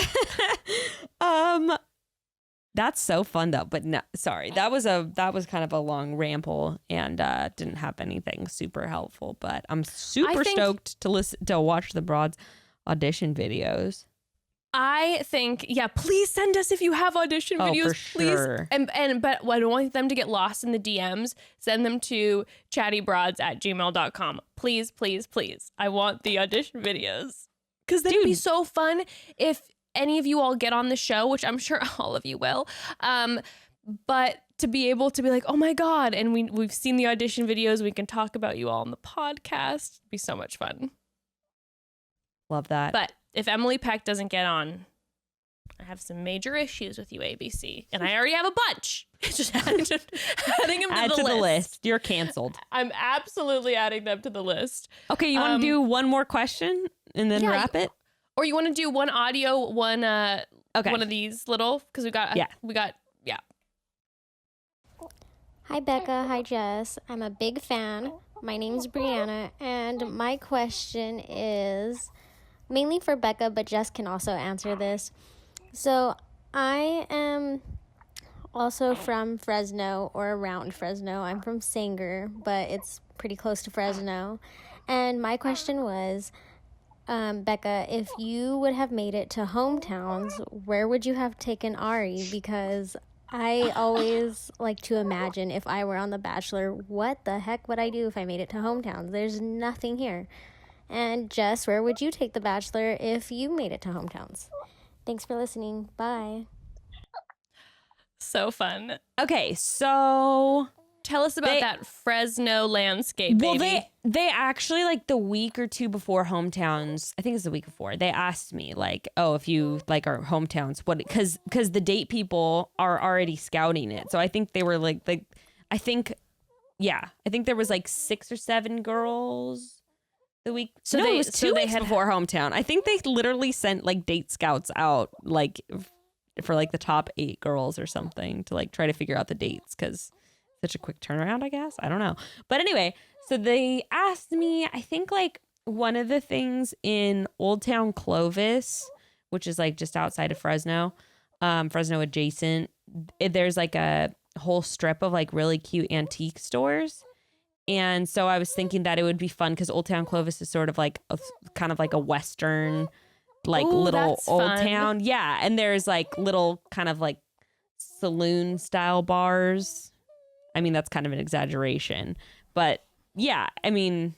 That's so fun though. But no, sorry, that was kind of a long ramble and didn't have anything super helpful. But I'm super stoked to watch the Broads audition videos. I think, yeah, please send us if you have audition videos, for sure. please. But I don't want them to get lost in the DMs. Send them to chattybroads@gmail.com. Please, please, please. I want the audition videos. Because that'd be so fun if any of you all get on the show, which I'm sure all of you will. But to be able to be like, oh my God, and we've seen the audition videos, we can talk about you all on the podcast. It'd be so much fun. Love that. But if Emily Peck doesn't get on, I have some major issues with you, ABC. And I already have a bunch. Just adding them to the list. You're canceled. I'm absolutely adding them to the list. Okay, you want to do one more question and then wrap it? Or you want to do one audio, one one of these little, because we got. Hi, Bekah. Hi, Jess. I'm a big fan. My name's Brianna, and my question is mainly for Bekah, but Jess can also answer this. So I am also from Fresno or around Fresno. I'm from Sanger, but it's pretty close to Fresno. And my question was, Bekah, if you would have made it to hometowns, where would you have taken Ari? Because I always like to imagine if I were on The Bachelor, what the heck would I do if I made it to hometowns? There's nothing here. And Jess, where would you take The Bachelor if you made it to hometowns? Thanks for listening. Bye. So fun. Okay, so tell us about that Fresno landscape, baby. Well, they actually, like, the week or two before hometowns, I think it's the week before, they asked me, like, oh, if you like our hometowns, what, because the date people are already scouting it. So I think they were like I think there was like 6 or 7 girls the week. So it was 2 weeks before hometown. I think they literally sent like date scouts out, like for like the top 8 girls or something to like try to figure out the dates, because such a quick turnaround, I guess. I don't know. But anyway, so they asked me, I think like one of the things in Old Town Clovis, which is like just outside of Fresno, Fresno adjacent, there's like a whole strip of like really cute antique stores. And so I was thinking that it would be fun because Old Town Clovis is sort of like kind of like a Western, like little old town. Yeah. And there's like little kind of like saloon style bars. I mean, that's kind of an exaggeration, but yeah, I mean,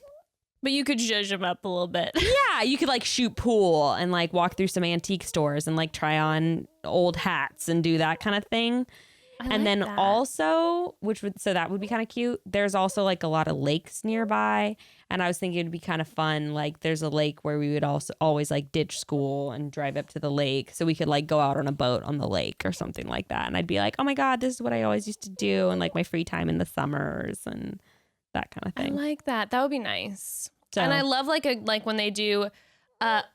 but you could zhuzh them up a little bit. Yeah, you could like shoot pool and like walk through some antique stores and like try on old hats and do that kind of thing. And then also, that would be kind of cute. There's also like a lot of lakes nearby. And I was thinking it'd be kind of fun. Like there's a lake where we would also always like ditch school and drive up to the lake. So we could like go out on a boat on the lake or something like that. And I'd be like, oh my God, this is what I always used to do. And like my free time in the summers and that kind of thing. I like that. That would be nice. So, and I love like when they do,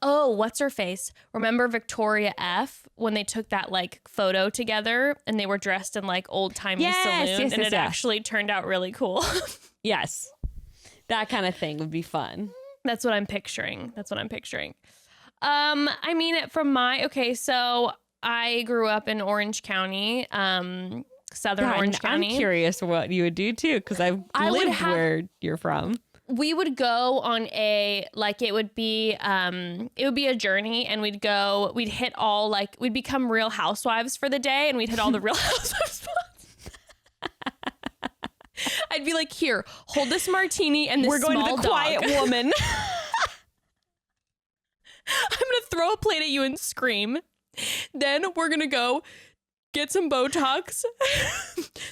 what's her face? Remember Victoria F when they took that like photo together and they were dressed in like old timey saloon and it actually turned out really cool. Yes. That kind of thing would be fun. That's what I'm picturing. I mean, so I grew up in Orange County, Southern Orange County. I'm curious what you would do too, because I've lived where you're from. We would go on it would be a journey, and we'd hit all we'd become Real Housewives for the day, and we'd hit all the Real Housewives spots. I'd be like, here, hold this martini and this We're going to the Quiet Woman. I'm going to throw a plate at you and scream. Then we're going to go get some Botox.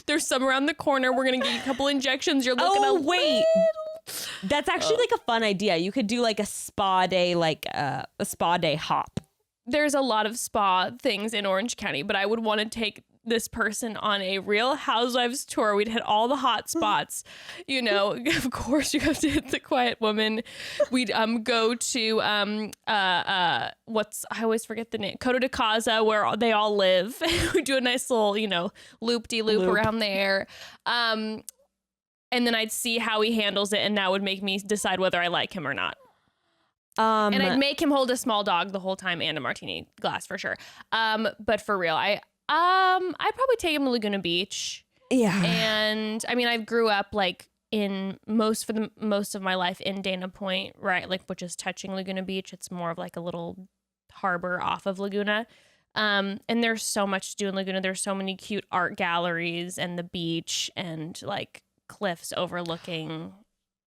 There's some around the corner. We're going to get you a couple injections. You're looking That's actually like a fun idea. You could do like a spa day, a spa day hop. There's a lot of spa things in Orange County, but I would want to take this person on a Real Housewives tour. We'd hit all the hot spots. You know, of course you have to hit the Quiet Woman. We'd go to I always forget the name, Coto de Casa, where they all live. We do a nice little, you know, loop-de-loop around there. And then I'd see how he handles it, and that would make me decide whether I like him or not. And I'd make him hold a small dog the whole time and a martini glass for sure. But for real, I'd probably take him to Laguna Beach. Yeah. And I mean, I grew up like in most of my life in Dana Point, right? Like, which is touching Laguna Beach. It's more of like a little harbor off of Laguna. And there's so much to do in Laguna. There's so many cute art galleries and the beach and like cliffs overlooking.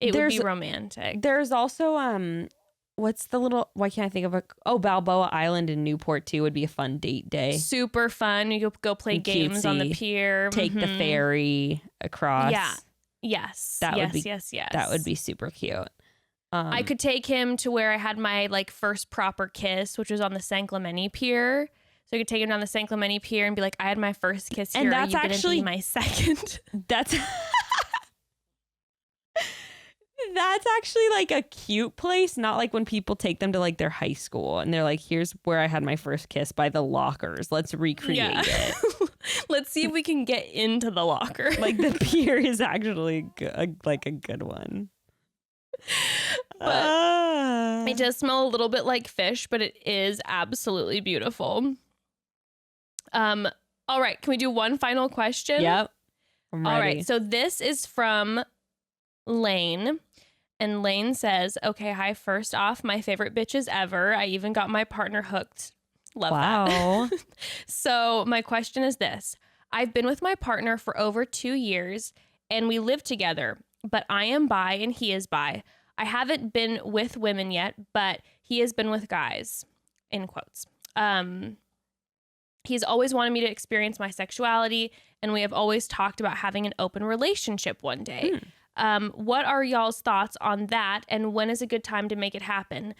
It would be romantic. There's also what's the little, why can't I think of Balboa Island in Newport too would be a fun date day. Super fun. You go play games on the pier. Take the ferry across. Yeah. Yes. That would be super cute. I could take him to where I had my like first proper kiss, which was on the San Clemente Pier. So I could take him down the San Clemente Pier and be like, I had my first kiss here. And that's Are you actually gonna be my second. That's actually like a cute place, not like when people take them to like their high school and they're like, here's where I had my first kiss by the lockers. Let's recreate it. Let's see if we can get into the locker. Like the pier is actually like a good one. But it does smell a little bit like fish, but it is absolutely beautiful. All right. Can we do one final question? Yep. I'm ready. All right. So this is from Lane. And Lane says, okay, hi, first off, my favorite bitches ever. I even got my partner hooked. Love that. So my question is this. I've been with my partner for over 2 years and we live together, but I am bi and he is bi. I haven't been with women yet, but he has been with guys, in quotes. He's always wanted me to experience my sexuality, and we have always talked about having an open relationship one day. What are y'all's thoughts on that, and when is a good time to make it happen?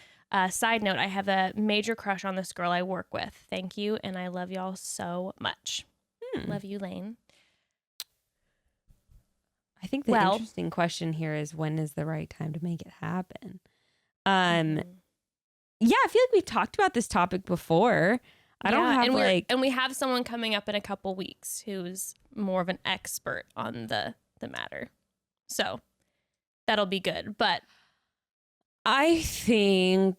Side note, I have a major crush on this girl I work with. Thank you, and I love y'all so much. Love you, Lane. I think the interesting question here is, when is the right time to make it happen? Yeah, I feel like we've talked about this topic before. I don't have and we have someone coming up in a couple weeks who's more of an expert on the matter. So that'll be good. But I think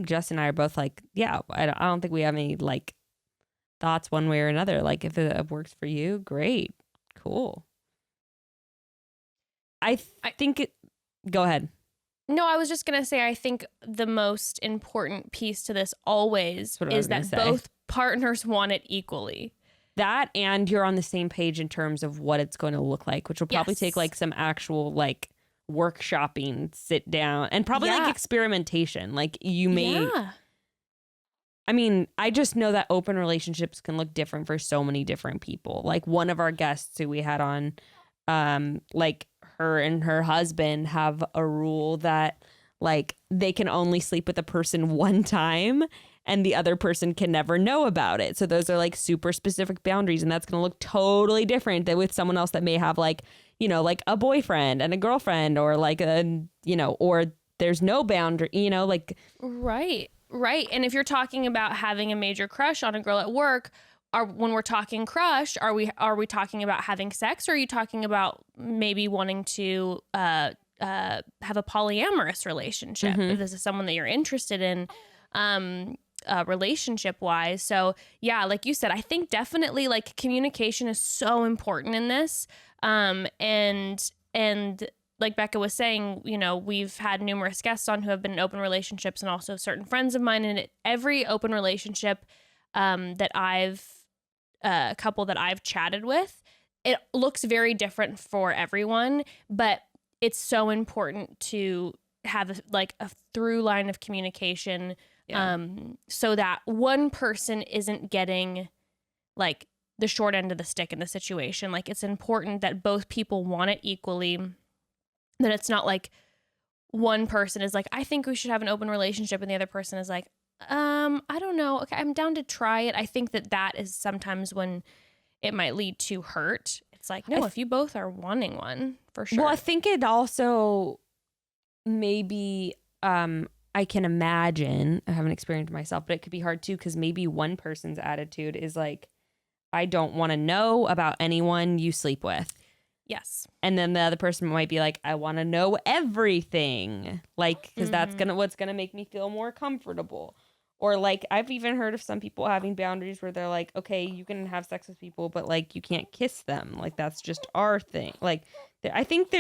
Jess and I are both like, yeah, I don't think we have any like thoughts one way or another. Like if it works for you, great. Cool. I think it, go ahead. No, I was just going to say, I think the most important piece to this always is that both partners want it equally. That, and you're on the same page in terms of what it's going to look like, which will probably take like some actual like workshopping, sit down, and probably like experimentation. Like you may, I mean, I just know that open relationships can look different for so many different people. Like one of our guests who we had on, like her and her husband have a rule that like they can only sleep with a person one time and the other person can never know about it. So those are like super specific boundaries, and that's going to look totally different than with someone else that may have like, you know, like a boyfriend and a girlfriend, or like a, you know, or there's no boundary, you know, like. Right. And if you're talking about having a major crush on a girl at work, when we're talking crush, are we talking about having sex, or are you talking about maybe wanting to have a polyamorous relationship? If this is someone that you're interested in, relationship wise. So yeah, like you said, I think definitely like communication is so important in this. And like Bekah was saying, you know, we've had numerous guests on who have been in open relationships, and also certain friends of mine. And every open relationship that a couple that I've chatted with, it looks very different for everyone, but it's so important to have a through line of communication, so that one person isn't getting like the short end of the stick in the situation. Like it's important that both people want it equally, that it's not like one person is like, I think we should have an open relationship, and the other person is like, I don't know. Okay, I'm down to try it. I think that is sometimes when it might lead to hurt. It's like, no, if you both are wanting one, for sure. Well, I think it also maybe I can imagine, I haven't experienced it myself, but it could be hard too, because maybe one person's attitude is like, I don't want to know about anyone you sleep with. Yes. And then the other person might be like, I want to know everything. Like, because that's what's going to make me feel more comfortable. Or like, I've even heard of some people having boundaries where they're like, okay, you can have sex with people, but like, you can't kiss them. Like, that's just our thing. Like, I think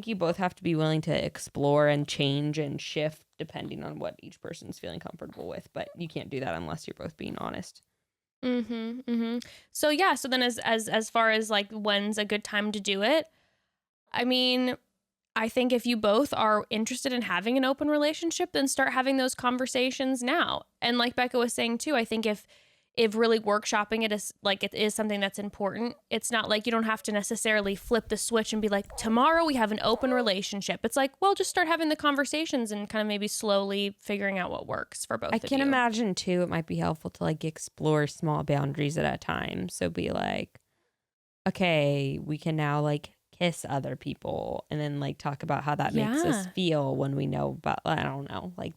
you both have to be willing to explore and change and shift depending on what each person's feeling comfortable with. But you can't do that unless you're both being honest. So yeah, so then as far as like when's a good time to do it, I mean, I think if you both are interested in having an open relationship, then start having those conversations now. And like Bekah was saying too, I think if really workshopping it is like, it is something that's important. It's not like you don't have to necessarily flip the switch and be like, tomorrow we have an open relationship. It's like, well, just start having the conversations and kind of maybe slowly figuring out what works for both of you. I can imagine too, it might be helpful to like explore small boundaries at a time. So be like, okay, we can now like kiss other people and then like talk about how that makes us feel when we know about, I don't know, like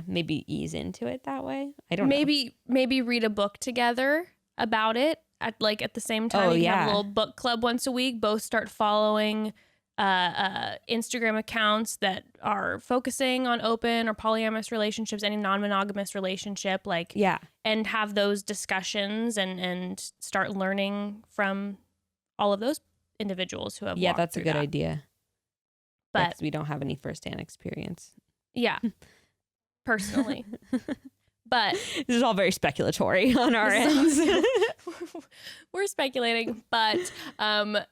maybe ease into it that way. I don't know. Maybe read a book together about it at the same time. You can have a little book club once a week. Both start following Instagram accounts that are focusing on open or polyamorous relationships, any non-monogamous relationship, and have those discussions and start learning from all of those individuals who have walked that's a through good that. idea. But we don't have any firsthand experience. Yeah. Personally. But this is all very speculatory on our ends. We're speculating, but I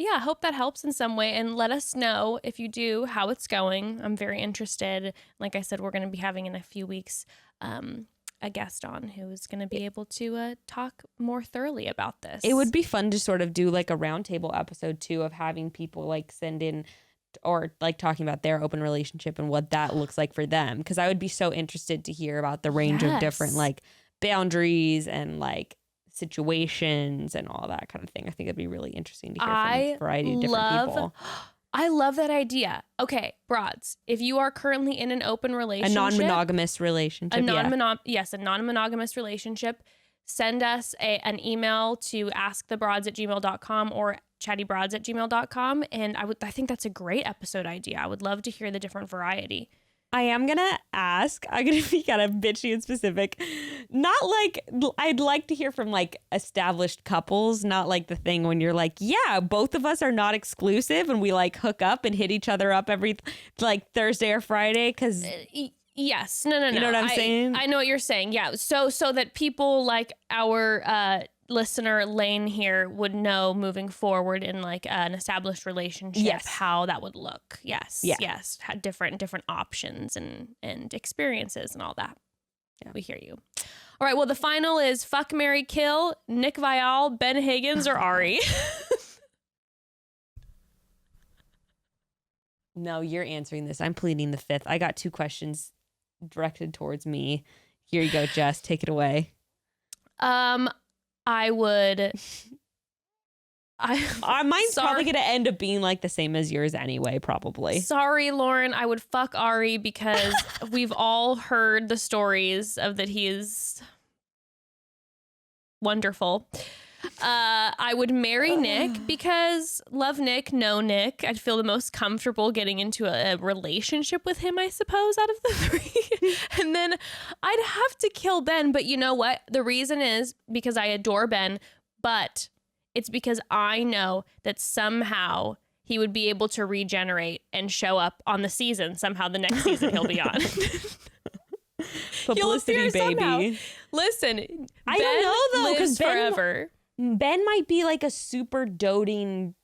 hope that helps in some way, and let us know if you do how it's going. I'm very interested. Like I said, we're going to be having in a few weeks a guest on who is going to be able to talk more thoroughly about this. It would be fun to sort of do like a roundtable episode too, of having people like send in or like talking about their open relationship and what that looks like for them. Because I would be so interested to hear about the range of different like boundaries and like situations and all that kind of thing. I think it'd be really interesting to hear from a variety of different people. I love that idea. Okay, Broads, if you are currently in an open relationship, a non-monogamous relationship, a non-monogamous relationship, send us an email to askthebroads@gmail.com or chattybroads@gmail.com. And I think that's a great episode idea. I would love to hear the different variety. I am going to ask, I'm going to be kind of bitchy and specific. Not like, I'd like to hear from like established couples, not like the thing when you're like, yeah, both of us are not exclusive and we like hook up and hit each other up every like Thursday or Friday. Cause yes, no. You know what I'm saying? I know what you're saying. Yeah. So that people like our listener Lane here would know moving forward in like an established relationship how that would look. Yes. Had different options and experiences and all that. Yeah. We hear you. All right, well, the final is fuck, marry, kill, Nick Viall, Ben Higgins, or Ari. No, you're answering this. I'm pleading the fifth. I got 2 questions directed towards me. Here you go, Jess. Take it away. Mine's probably going to end up being like the same as yours anyway, probably. Sorry, Lauren. I would fuck Ari because we've all heard the stories of that he is wonderful. I would marry Nick because love Nick, know Nick. I'd feel the most comfortable getting into a relationship with him, I suppose, out of the 3. And then I'd have to kill Ben. But you know what? The reason is because I adore Ben, but it's because I know that somehow he would be able to regenerate and show up on the season. Somehow the next season he'll be on. Publicity, baby. Somehow. Listen, I don't know though, because forever. Ben might be like a super doting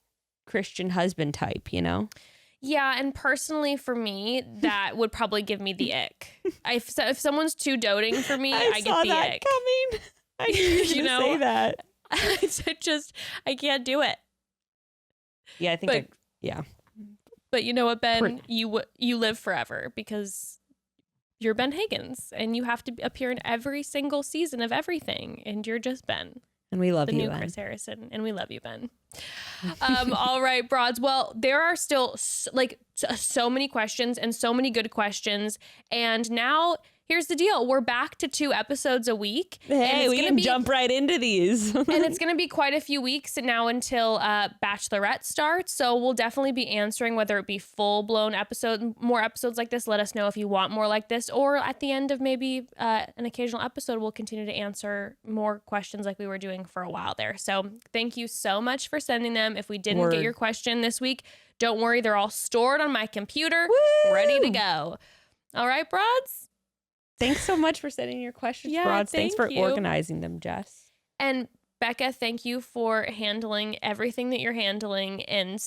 Christian husband type, you know? Yeah, and personally for me, that would probably give me the ick. If someone's too doting for me, I get the ick. Coming. I knew you were say that. I can't do it. Yeah, I think. But you know what, Ben? You live forever because you're Ben Higgins, and you have to appear in every single season of everything, and you're just Ben. And we love the you, new Ben. Chris Harrison, and we love you, Ben. All right, broads. Well, there are still so many questions and so many good questions, and now here's the deal: we're back to 2 episodes a week. Hey, we can jump right into these. And it's going to be quite a few weeks now until Bachelorette starts. So we'll definitely be answering whether it be full-blown more episodes like this. Let us know if you want more like this. Or at the end of maybe an occasional episode, we'll continue to answer more questions like we were doing for a while there. So thank you so much for sending them. If we didn't get your question this week, don't worry. They're all stored on my computer, ready to go. All right, broads? Thanks so much for sending your questions, Broads. Thanks for organizing them, Jess. And Bekah, thank you for handling everything that you're handling. And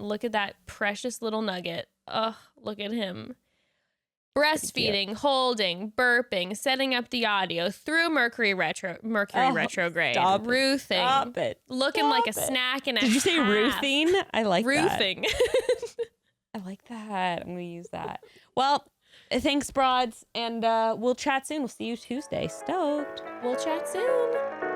look at that precious little nugget. Oh, look at him. Breastfeeding, holding, burping, setting up the audio through Mercury retrograde, ruthing, Stop it. looking like a snack and a Did you say half. ruthing? I like Ruthing. that. I like that. I'm going to use that. Well, thanks, Broads, and we'll chat soon. We'll see you Tuesday. Stoked. We'll chat soon.